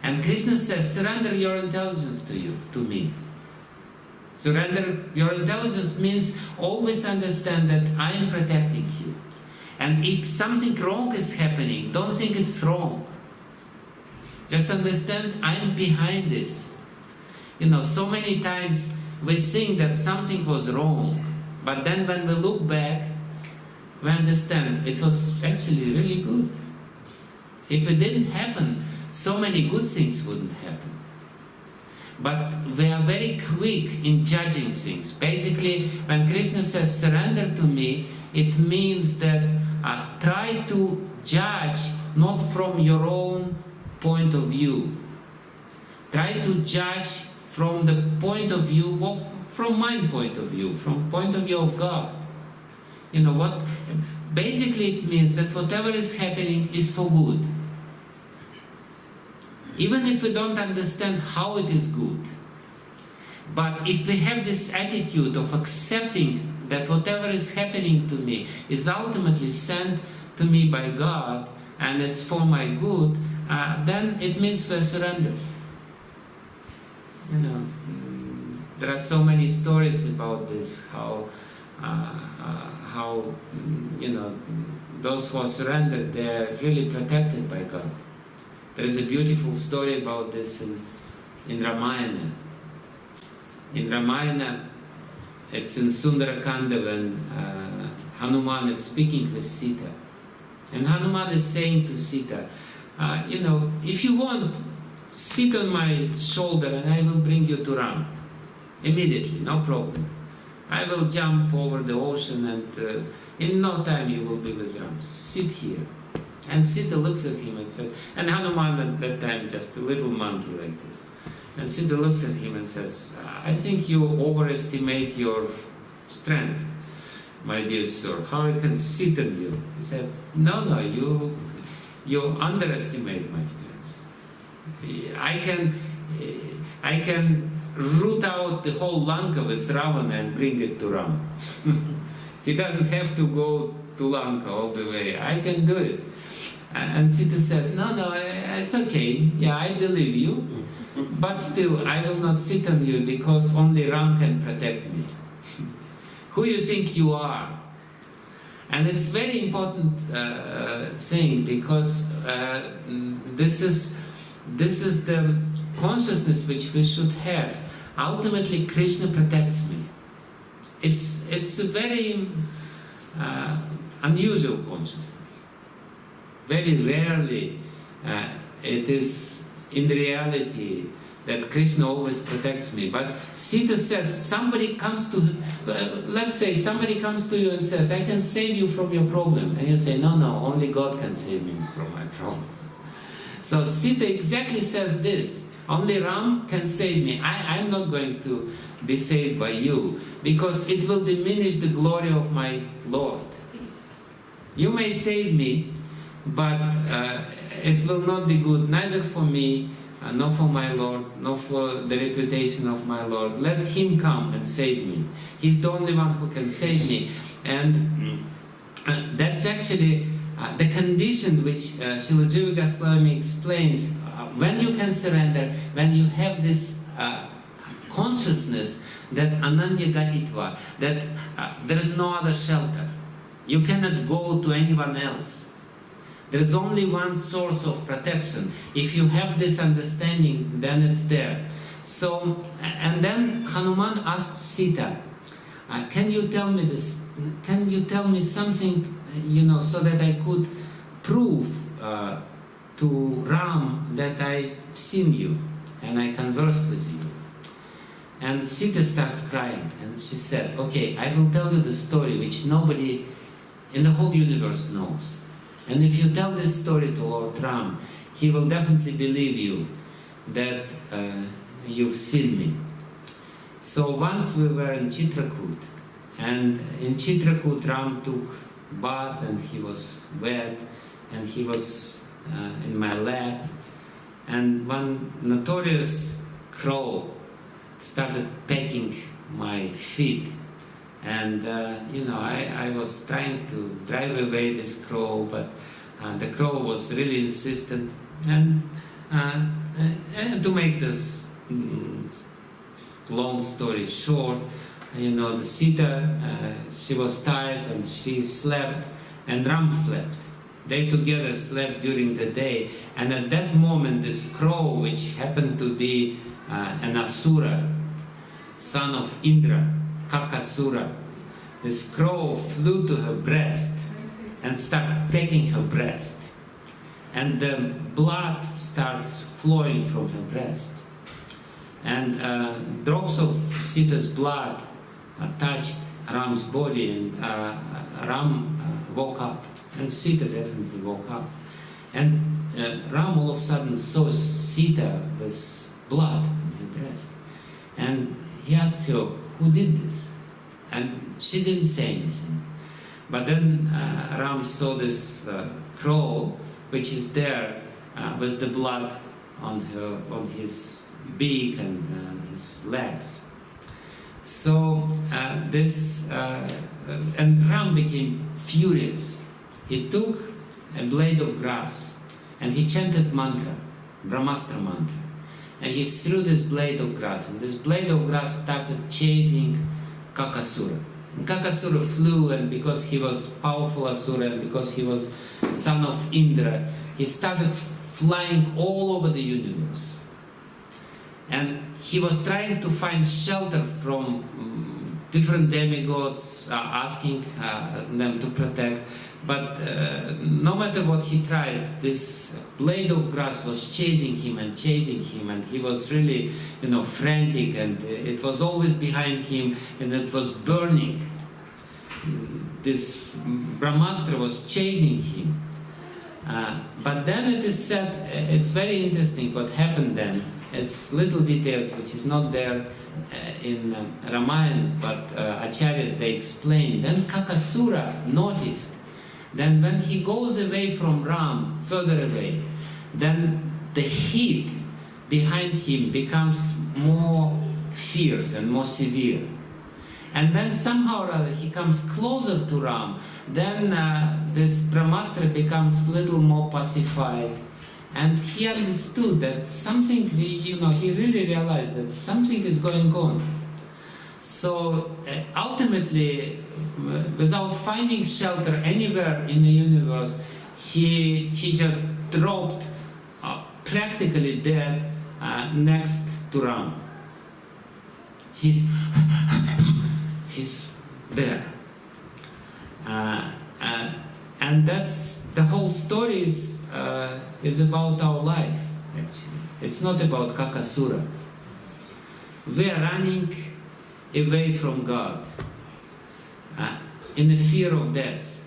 And Krishna says, surrender your intelligence to me. Surrender your intelligence means always understand that I am protecting you. And if something wrong is happening, don't think it's wrong. Just understand I'm behind this. So many times we think that something was wrong, but then when we look back, we understand it was actually really good. If it didn't happen, so many good things wouldn't happen. But we are very quick in judging things. Basically, when Krishna says, surrender to me, it means that try to judge not from your own point of view. Try to judge from the point of view of, from my point of view, from point of view of God. You know what? Basically, it means that whatever is happening is for good. Even if we don't understand how it is good. But if we have this attitude of accepting that whatever is happening to me is ultimately sent to me by God and it's for my good, then it means we're surrendered. You know, there are so many stories about this, how you know, those who are surrendered, they are really protected by God. There is a beautiful story about this in Ramayana. In Ramayana, it's in Sundarakanda when Hanuman is speaking with Sita. And Hanuman is saying to Sita, you know, if you want, sit on my shoulder and I will bring you to Ram. Immediately, no problem. I will jump over the ocean and in no time you will be with Ram. Sit here. And Sita looks at him and says, and Hanuman at that time just a little monkey like this. And Sita looks at him and says, I think you overestimate your strength, my dear sir. How I can sit on you? He said, no, you underestimate my strength. I can root out the whole Lanka with Ravana and bring it to Ram. He doesn't have to go to Lanka all the way. I can do it. And Sita says, no, it's okay. Yeah, I believe you. But still, I will not sit on you because only Ram can protect me. Who you think you are? And it's very important thing because this is the consciousness which we should have. Ultimately, Krishna protects me. It's a very unusual consciousness. Very rarely it is in reality that Krishna always protects me. But Sita says, somebody comes to, let's say somebody comes to you and says, I can save you from your problem. And you say, no, only God can save me from my problem. So Sita exactly says this, only Ram can save me. I'm not going to be saved by you, because it will diminish the glory of my Lord. You may save me, but it will not be good neither for me, nor for my Lord, nor for the reputation of my Lord. Let Him come and save me. He's the only one who can save me. And that's actually the condition which Srila Jiva Goswami explains. When you can surrender, when you have this consciousness that Ananya Gatitva, that there is no other shelter. You cannot go to anyone else. There is only one source of protection. If you have this understanding, then it's there. So, and then Hanuman asks Sita, can you tell me this? Can you tell me something, you know, so that I could prove to Ram that I've seen you and I conversed with you? And Sita starts crying, and she said, okay, I will tell you the story which nobody in the whole universe knows. And if you tell this story to Lord Ram, he will definitely believe you that you've seen me. So once we were in Chitrakoot, and in Chitrakoot Ram took bath and he was wet, and he was in my lap, and one notorious crow started pecking my feet. And you know, I was trying to drive away this crow, but the crow was really insistent. And to make this long story short, you know, the Sita, she was tired and she slept, and Ram slept. They together slept during the day, and at that moment this crow, which happened to be an Asura, son of Indra, Kakasura, this crow flew to her breast and started pecking her breast. And the blood starts flowing from her breast. And drops of Sita's blood touched Ram's body, and Ram woke up. And Sita definitely woke up. And Ram all of a sudden saw Sita with blood in her breast. And he asked her, who did this? And she didn't say anything. But then Ram saw this crow, which is there with the blood on his beak and his legs. So and Ram became furious. He took a blade of grass and he chanted mantra, Brahmastra mantra. And he threw this blade of grass, and this blade of grass started chasing Kakasura. And Kakasura flew, and because he was powerful Asura, and because he was son of Indra, he started flying all over the universe. And he was trying to find shelter from different demigods, asking them to protect. But no matter what he tried, this blade of grass was chasing him, and he was really, frantic, and it was always behind him, and it was burning. This Brahmastra was chasing him. But then it is said, it's very interesting what happened then. It's little details which is not there in Ramayana, but Acharyas, they explain. Then Kakasura noticed. Then when he goes away from Ram, further away, then the heat behind him becomes more fierce and more severe. And then somehow or other he comes closer to Ram. Then this Brahmastra becomes a little more pacified. And he understood that something, he really realized that something is going on. So ultimately, without finding shelter anywhere in the universe, he just dropped practically dead next to Ram. He's there. And that's the whole story is about our life, actually. It's not about Kakasura. We are running away from God in the fear of death.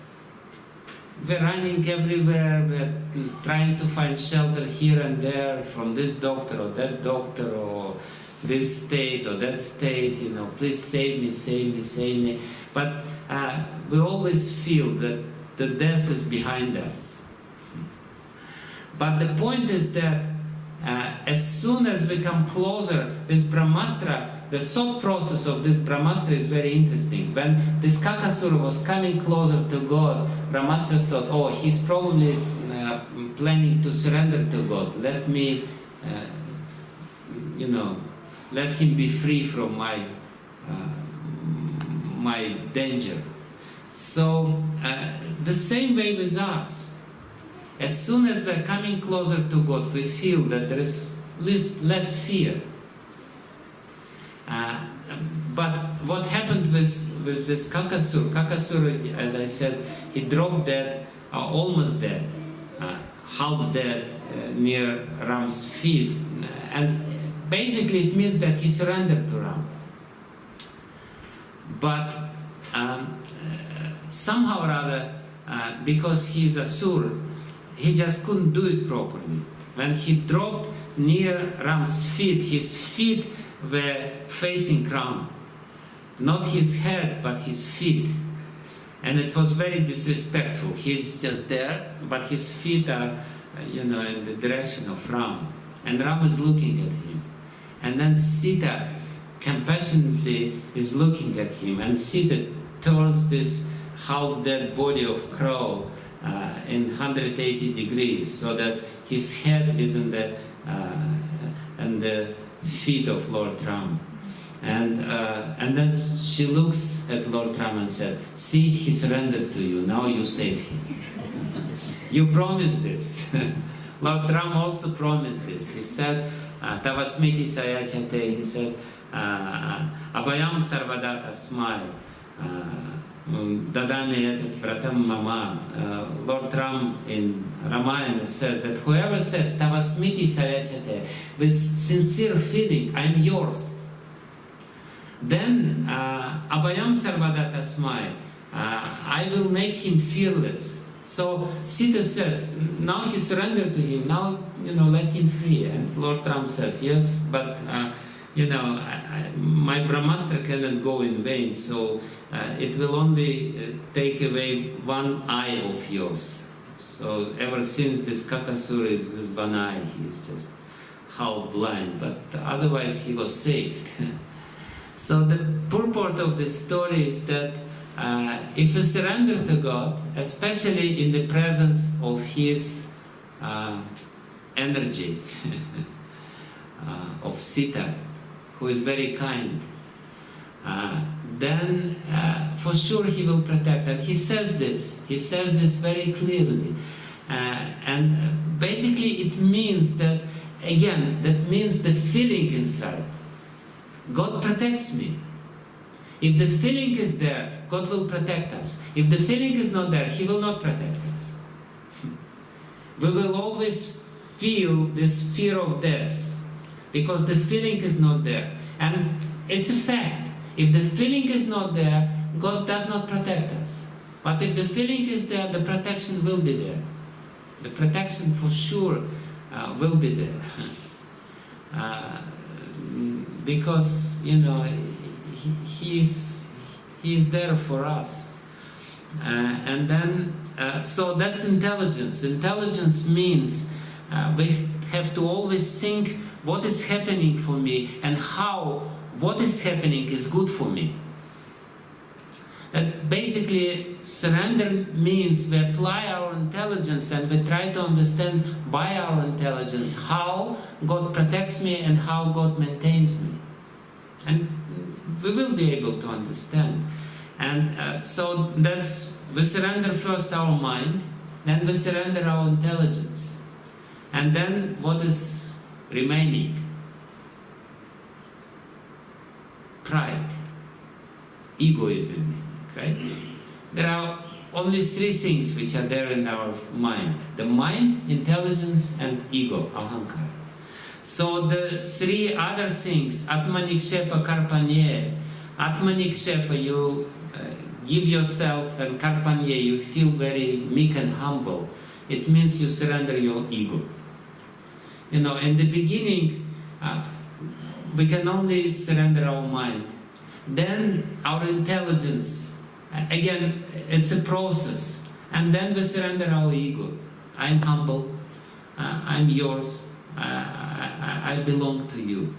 We're running everywhere, we're trying to find shelter here and there from this doctor or that doctor or this state or that state, please save me, save me, save me. But we always feel that the death is behind us. But the point is that as soon as we come closer, this Brahmastra, the thought process of this Brahmastra is very interesting. When this Kakasura was coming closer to God, Brahmastra thought, oh, he's probably planning to surrender to God. Let me, let him be free from my danger. So the same way with us. As soon as we're coming closer to God, we feel that there is less fear. But what happened with this Kakasura? Kakasura, as I said, he dropped dead, almost dead, half dead, near Ram's feet. And basically it means that he surrendered to Ram. But somehow or other, because he's Asura, he just couldn't do it properly. When he dropped near Ram's feet, his feet were facing Ram. Not his head, but his feet. And it was very disrespectful. He's just there, but his feet are, in the direction of Ram. And Ram is looking at him. And then Sita compassionately is looking at him. And Sita turns this half-dead body of crow in 180 degrees, so that his head is in the feet of Lord Ram. And then she looks at Lord Ram and said, see, he surrendered to you, now you save him. You promised this. Lord Ram also promised this. He said, Tavasmiti sayachate, he said, Abhayam sarvada tasmai, dadame etat vratam mama. Lord Ram in Ramayana says that whoever says Tavasmiti sayachate, with sincere feeling, I am yours, then Abhayam sarvada tasmai, I will make him fearless. So Sita says, now he surrendered to him, now let him free. And Lord Ram says, yes, but you know, my Brahmastra cannot go in vain, so it will only take away one eye of yours. So ever since this Kakasura is with one eye, he is just half blind, but otherwise he was saved. So the purport of this story is that if we surrender to God, especially in the presence of His energy, of Sita, who is very kind, then for sure He will protect. And He says this very clearly. And basically it means that, again, that means the feeling inside. God protects me. If the feeling is there, God will protect us. If the feeling is not there, He will not protect us. We will always feel this fear of death because the feeling is not there. And it's a fact. If the feeling is not there, God does not protect us. But if the feeling is there, the protection will be there. The protection for sure will be there. Because, you know, he is there for us. And then, so that's intelligence. Intelligence means we have to always think what is happening for me and how what is happening is good for me. That basically surrender means we apply our intelligence and we try to understand by our intelligence how God protects me and how God maintains me. And we will be able to understand. And so that's, we surrender first our mind, then we surrender our intelligence. And then what is remaining? Pride, egoism. Right? There are only three things which are there in our mind. The mind, intelligence, and ego, ahankara. So the three other things, atmanikshepa, karpanye. Atmanikshepa, you give yourself, and karpanye, you feel very meek and humble. It means you surrender your ego. You know, in the beginning, we can only surrender our mind. Then our intelligence. Again, it's a process. And then we surrender our ego. I'm humble. I'm yours. I belong to you.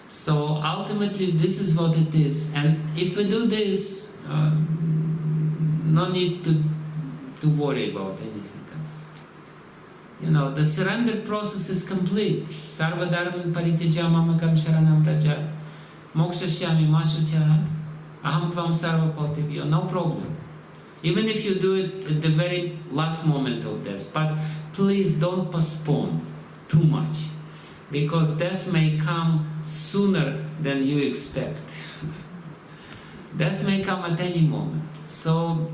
So ultimately, this is what it is. And if we do this, no need to worry about anything else. You know, the surrender process is complete. Sarva dharman parityaja mamakam sharanam raja. Mokshashyami mashucha. Aham tvam sarva potibhyo, no problem. Even if you do it at the very last moment of death, but please don't postpone too much, because death may come sooner than you expect. Death may come at any moment. So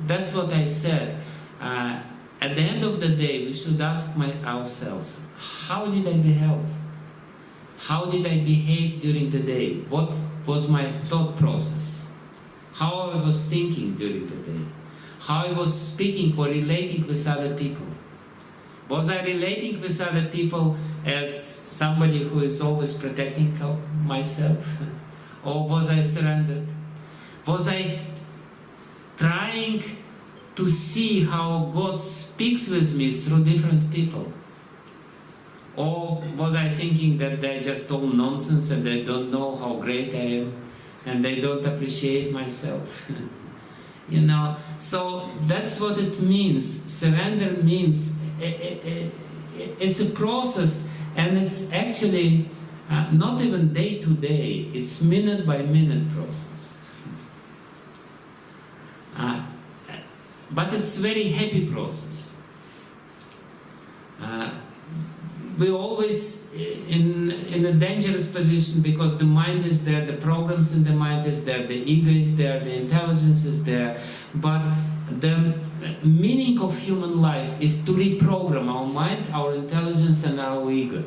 that's what I said. At the end of the day, we should ask ourselves, how did I behave? How did I behave during the day? What was my thought process? How I was thinking during the day? How I was speaking or relating with other people? Was I relating with other people as somebody who is always protecting myself? Or was I surrendered? Was I trying to see how God speaks with me through different people? Or was I thinking that they're just all nonsense and they don't know how great I am and they don't appreciate myself? You know, so that's what it means. Surrender means it's a process, and it's actually not even day to day, it's minute by minute process. But it's a very happy process. We're always in a dangerous position because the mind is there, the problems in the mind is there, the ego is there, the intelligence is there. But the meaning of human life is to reprogram our mind, our intelligence, and our ego.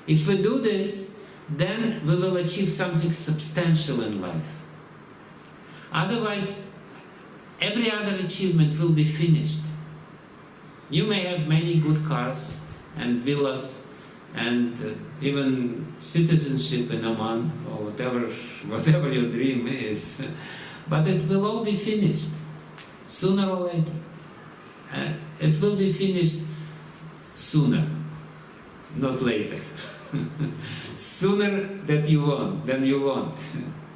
If we do this, then we will achieve something substantial in life. Otherwise, every other achievement will be finished. You may have many good cars and villas and even citizenship in Oman, or whatever your dream is. But it will all be finished, sooner or later. It will be finished sooner, not later. Sooner than you want.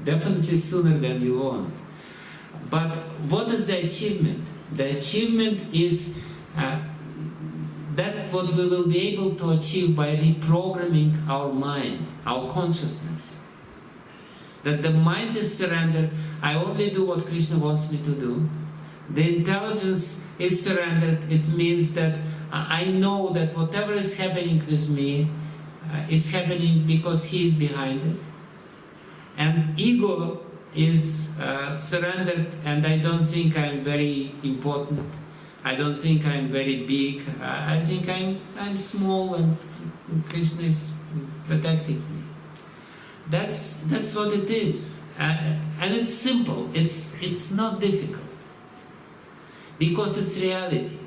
Definitely sooner than you want. But what is the achievement? The achievement is that what we will be able to achieve by reprogramming our mind, our consciousness. That the mind is surrendered. I only do what Krishna wants me to do. The intelligence is surrendered. It means that I know that whatever is happening with me is happening because he is behind it. And ego is surrendered, and I don't think I'm very important. I don't think I'm very big. I think I'm small, and Krishna is protecting me. That's what it is, and it's simple. It's not difficult because it's reality.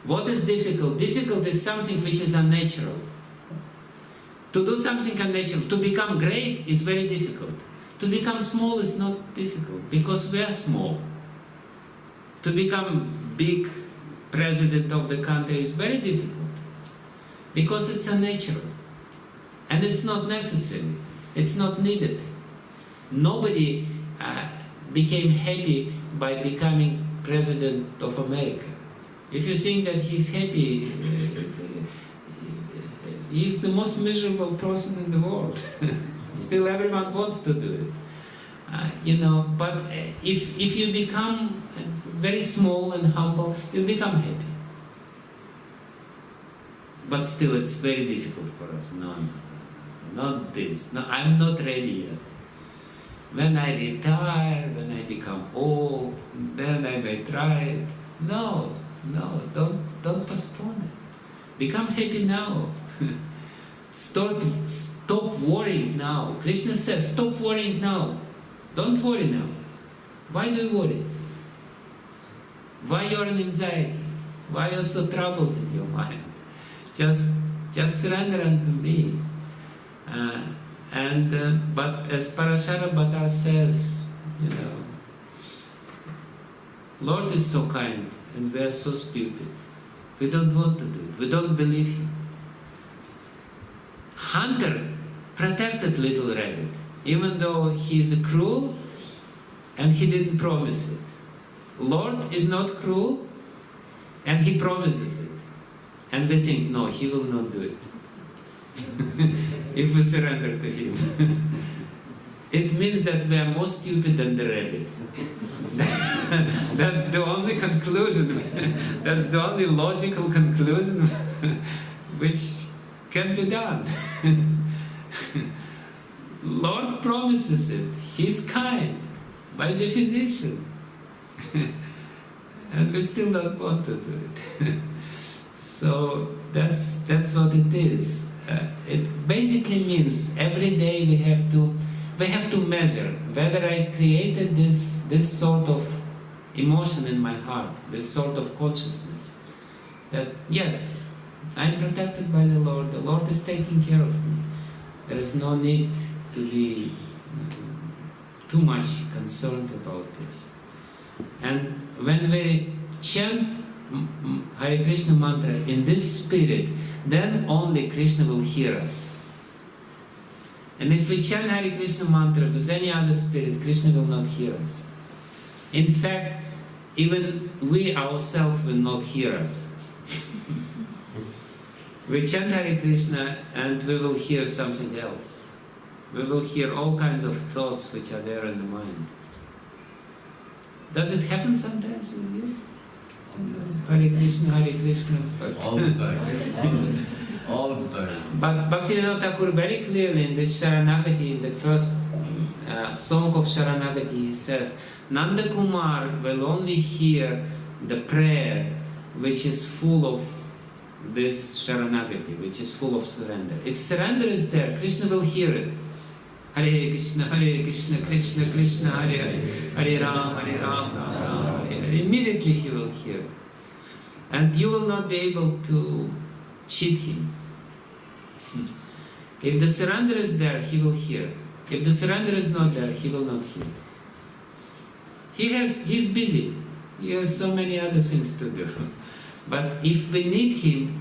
What is difficult? Difficult is something which is unnatural. To do something unnatural, to become great is very difficult. To become small is not difficult because we are small. To become big president of the country is very difficult because it's unnatural and it's not necessary. It's not needed. Nobody became happy by becoming president of America. If you think that he's happy, he's the most miserable person in the world. Still everyone wants to do it. But if you become very small and humble, you become happy. But still it's very difficult for us. No, not this. No, I'm not ready yet. When I retire, when I become old, then I may try it. No, don't postpone it. Become happy now. Stop worrying now. Krishna says, stop worrying now. Don't worry now. Why do you worry? Why you're in anxiety? Why you're so troubled in your mind? Just surrender unto me. But as Parashara Bhatta says, Lord is so kind and we are so stupid. We don't want to do it. We don't believe him. Hunter protected little rabbit, even though he is cruel and he didn't promise it. Lord is not cruel and he promises it. And we think, no, he will not do it. If we surrender to him. It means that we are more stupid than the rabbit. That's the only conclusion. That's the only logical conclusion which can be done. Lord promises it. He's kind, by definition. And we still don't want to do it. So that's what it is. It basically means every day we have to measure whether I created this sort of emotion in my heart, this sort of consciousness. That yes, I'm protected by the Lord is taking care of me. There is no need to be too much concerned about this. And when we chant Hare Krishna mantra in this spirit, then only Krishna will hear us. And if we chant Hare Krishna mantra with any other spirit, Krishna will not hear us. In fact, even we ourselves will not hear us. We chant Hare Krishna and we will hear something else. We will hear all kinds of thoughts which are there in the mind. Does it happen sometimes with you? Hare Krishna, Hare Krishna. All the time. All the time. But Bhaktivinoda Thakur very clearly in this Sharanagati, in the first song of Sharanagati, he says, Nanda Kumar will only hear the prayer which is full of this Sharanagati, which is full of surrender. If surrender is there, Krishna will hear it. Hare Krishna, Krishna Krishna, Hare Hare, Hare Ram, Ram Ram. Immediately he will hear. And you will not be able to cheat him. If the surrender is there, he will hear. If the surrender is not there, he will not hear. He's busy. He has so many other things to do. But if we need him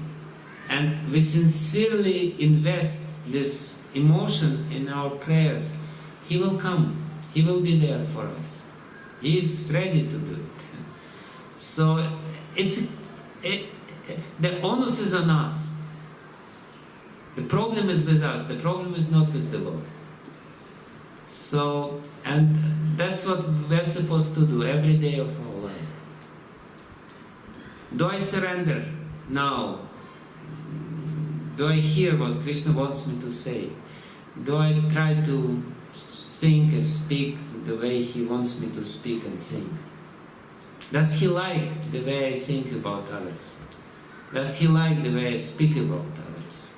and we sincerely invest this emotion in our prayers, he will come. He will be there for us. He is ready to do it. So the onus is on us. The problem is with us. The problem is not with the Lord. So, and that's what we're supposed to do every day of our life. Do I surrender now? Do I hear what Krishna wants me to say? Do I try to think and speak the way he wants me to speak and think? Does he like the way I think about others? Does he like the way I speak about others?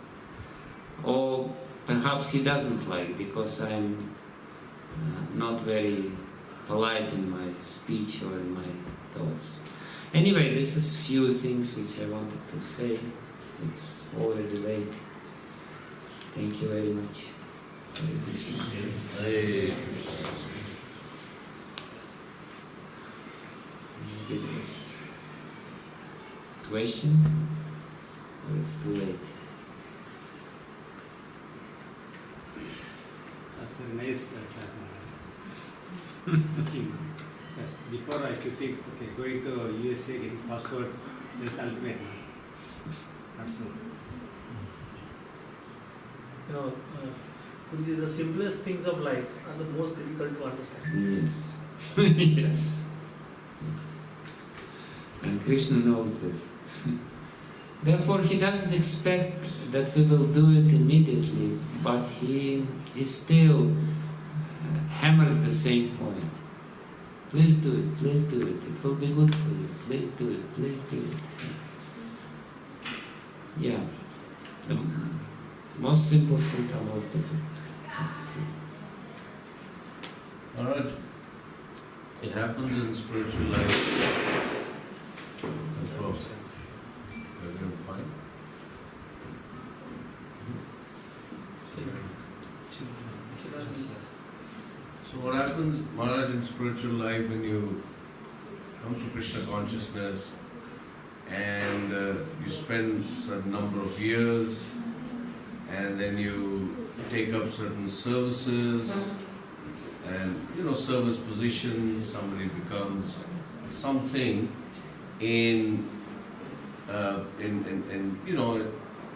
Or perhaps he doesn't like because I'm not very polite in my speech or in my thoughts. Anyway, this is few things which I wanted to say. It's already late. Thank you very much. Hey. Goodness. Question? Or it's too late? That's a nice class, Maharaj. Teaching. Yes, before I used to think, okay, going to USA, getting passport, that's ultimate. Not so. You know, the simplest things of life are the most difficult to understand. Yes. Yes. And Krishna knows this. Therefore, he doesn't expect that we will do it immediately, but he still hammers the same point. Please do it, please do it. It will be good for you. Please do it, please do it. Yeah. The most simple things are most difficult. Alright. It happens in spiritual life. Confirm. Everyone fine? So what happens, Maharaj, in spiritual life when you come to Krishna consciousness and you spend a certain number of years and then you take up certain services and service positions, somebody becomes something in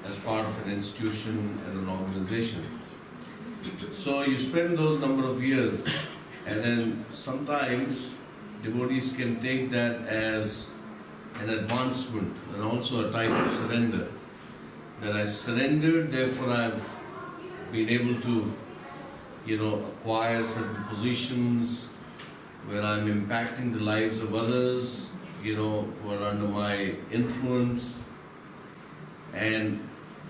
as part of an institution and an organization. So you spend those number of years, and then sometimes devotees can take that as an advancement and also a type of surrender. That I surrendered, therefore I've been able to, acquire certain positions where I'm impacting the lives of others, who are under my influence. And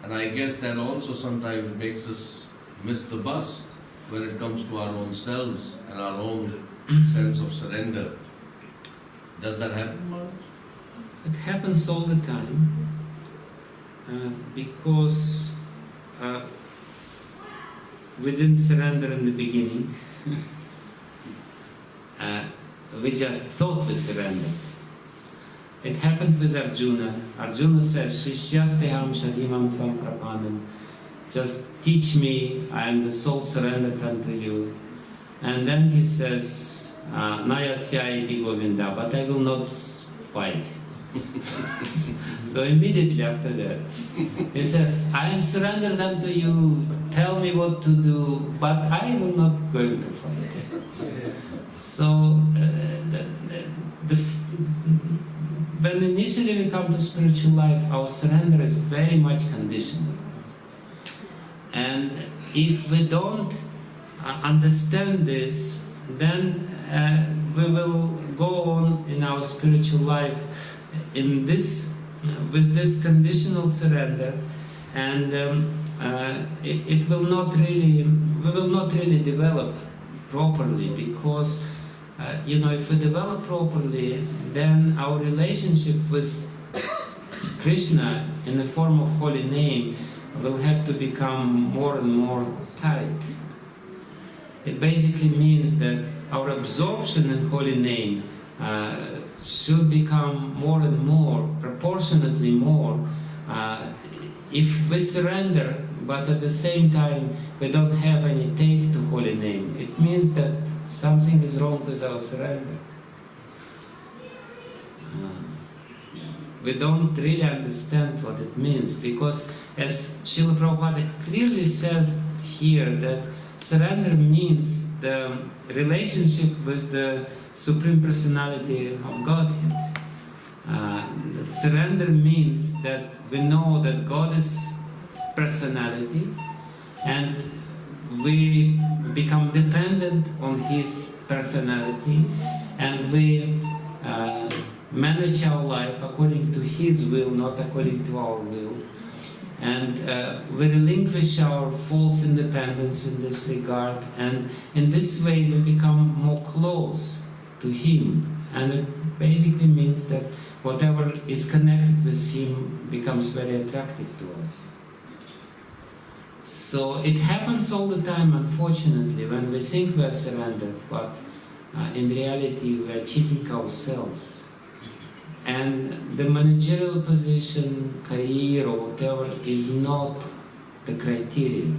I guess that also sometimes makes us miss the bus when it comes to our own selves and our own sense of surrender. Does that happen, Maharaj? It happens all the time because we didn't surrender in the beginning. We just thought we surrendered. It happened with Arjuna. Arjuna says, Shishyasteham Shadimam Tvam Prapanam. Just teach me, I am the soul surrendered unto you. And then he says, Nayatsya Govinda, but I will not fight. So immediately after that, he says, I am surrendered unto you, tell me what to do, but I will not go to fight. So, when initially we come to spiritual life, our surrender is very much conditional. And if we don't understand this, then we will go on in our spiritual life in this, with this conditional surrender, and it will not really, we will not really develop properly, because if we develop properly, then our relationship with Krishna in the form of holy name will have to become more and more tight. It basically means that our absorption in holy name should become more and more, proportionately more, if we surrender, but at the same time we don't have any taste to holy name. It means that something is wrong with our surrender. We don't really understand what it means, because as Srila Prabhupada clearly says here, that surrender means the relationship with the Supreme Personality of Godhead. Surrender means that we know that God is personality, and we become dependent on His personality, and we manage our life according to His will, not according to our will. And we relinquish our false independence in this regard, and in this way we become more close to Him. And it basically means that whatever is connected with Him becomes very attractive to us. So it happens all the time, unfortunately, when we think we are surrendered, but in reality we are cheating ourselves. And the managerial position, career, or whatever is not the criteria.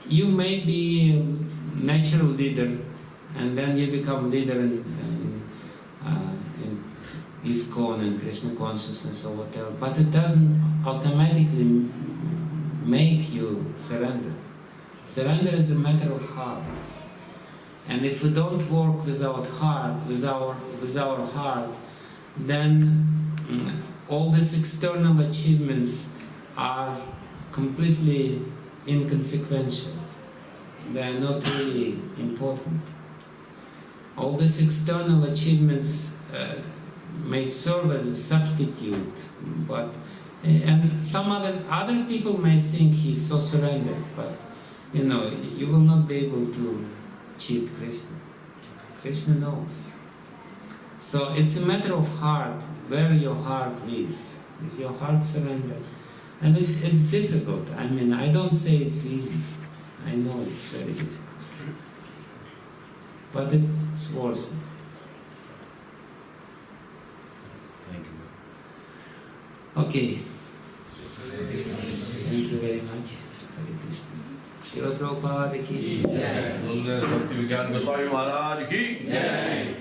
You may be a natural leader, and then you become leader in ISKCON and Krishna consciousness or whatever, but it doesn't automatically make you surrender. Surrender is a matter of heart. And if we don't work with our heart, then all these external achievements are completely inconsequential. They are not really important. All these external achievements may serve as a substitute, but and some other people may think he's so surrendered, but you will not be able to cheat Krishna. Krishna knows. So it's a matter of heart, where your heart is. Is your heart surrendered? And it's difficult. I mean, I don't say it's easy. I know it's very difficult. But it's worth it. Thank you. Okay. Thank you very much. Hare Krishna. Srila Prabhupada ki jai. Bhakti Vijnana Goswami Maharaj ki jai.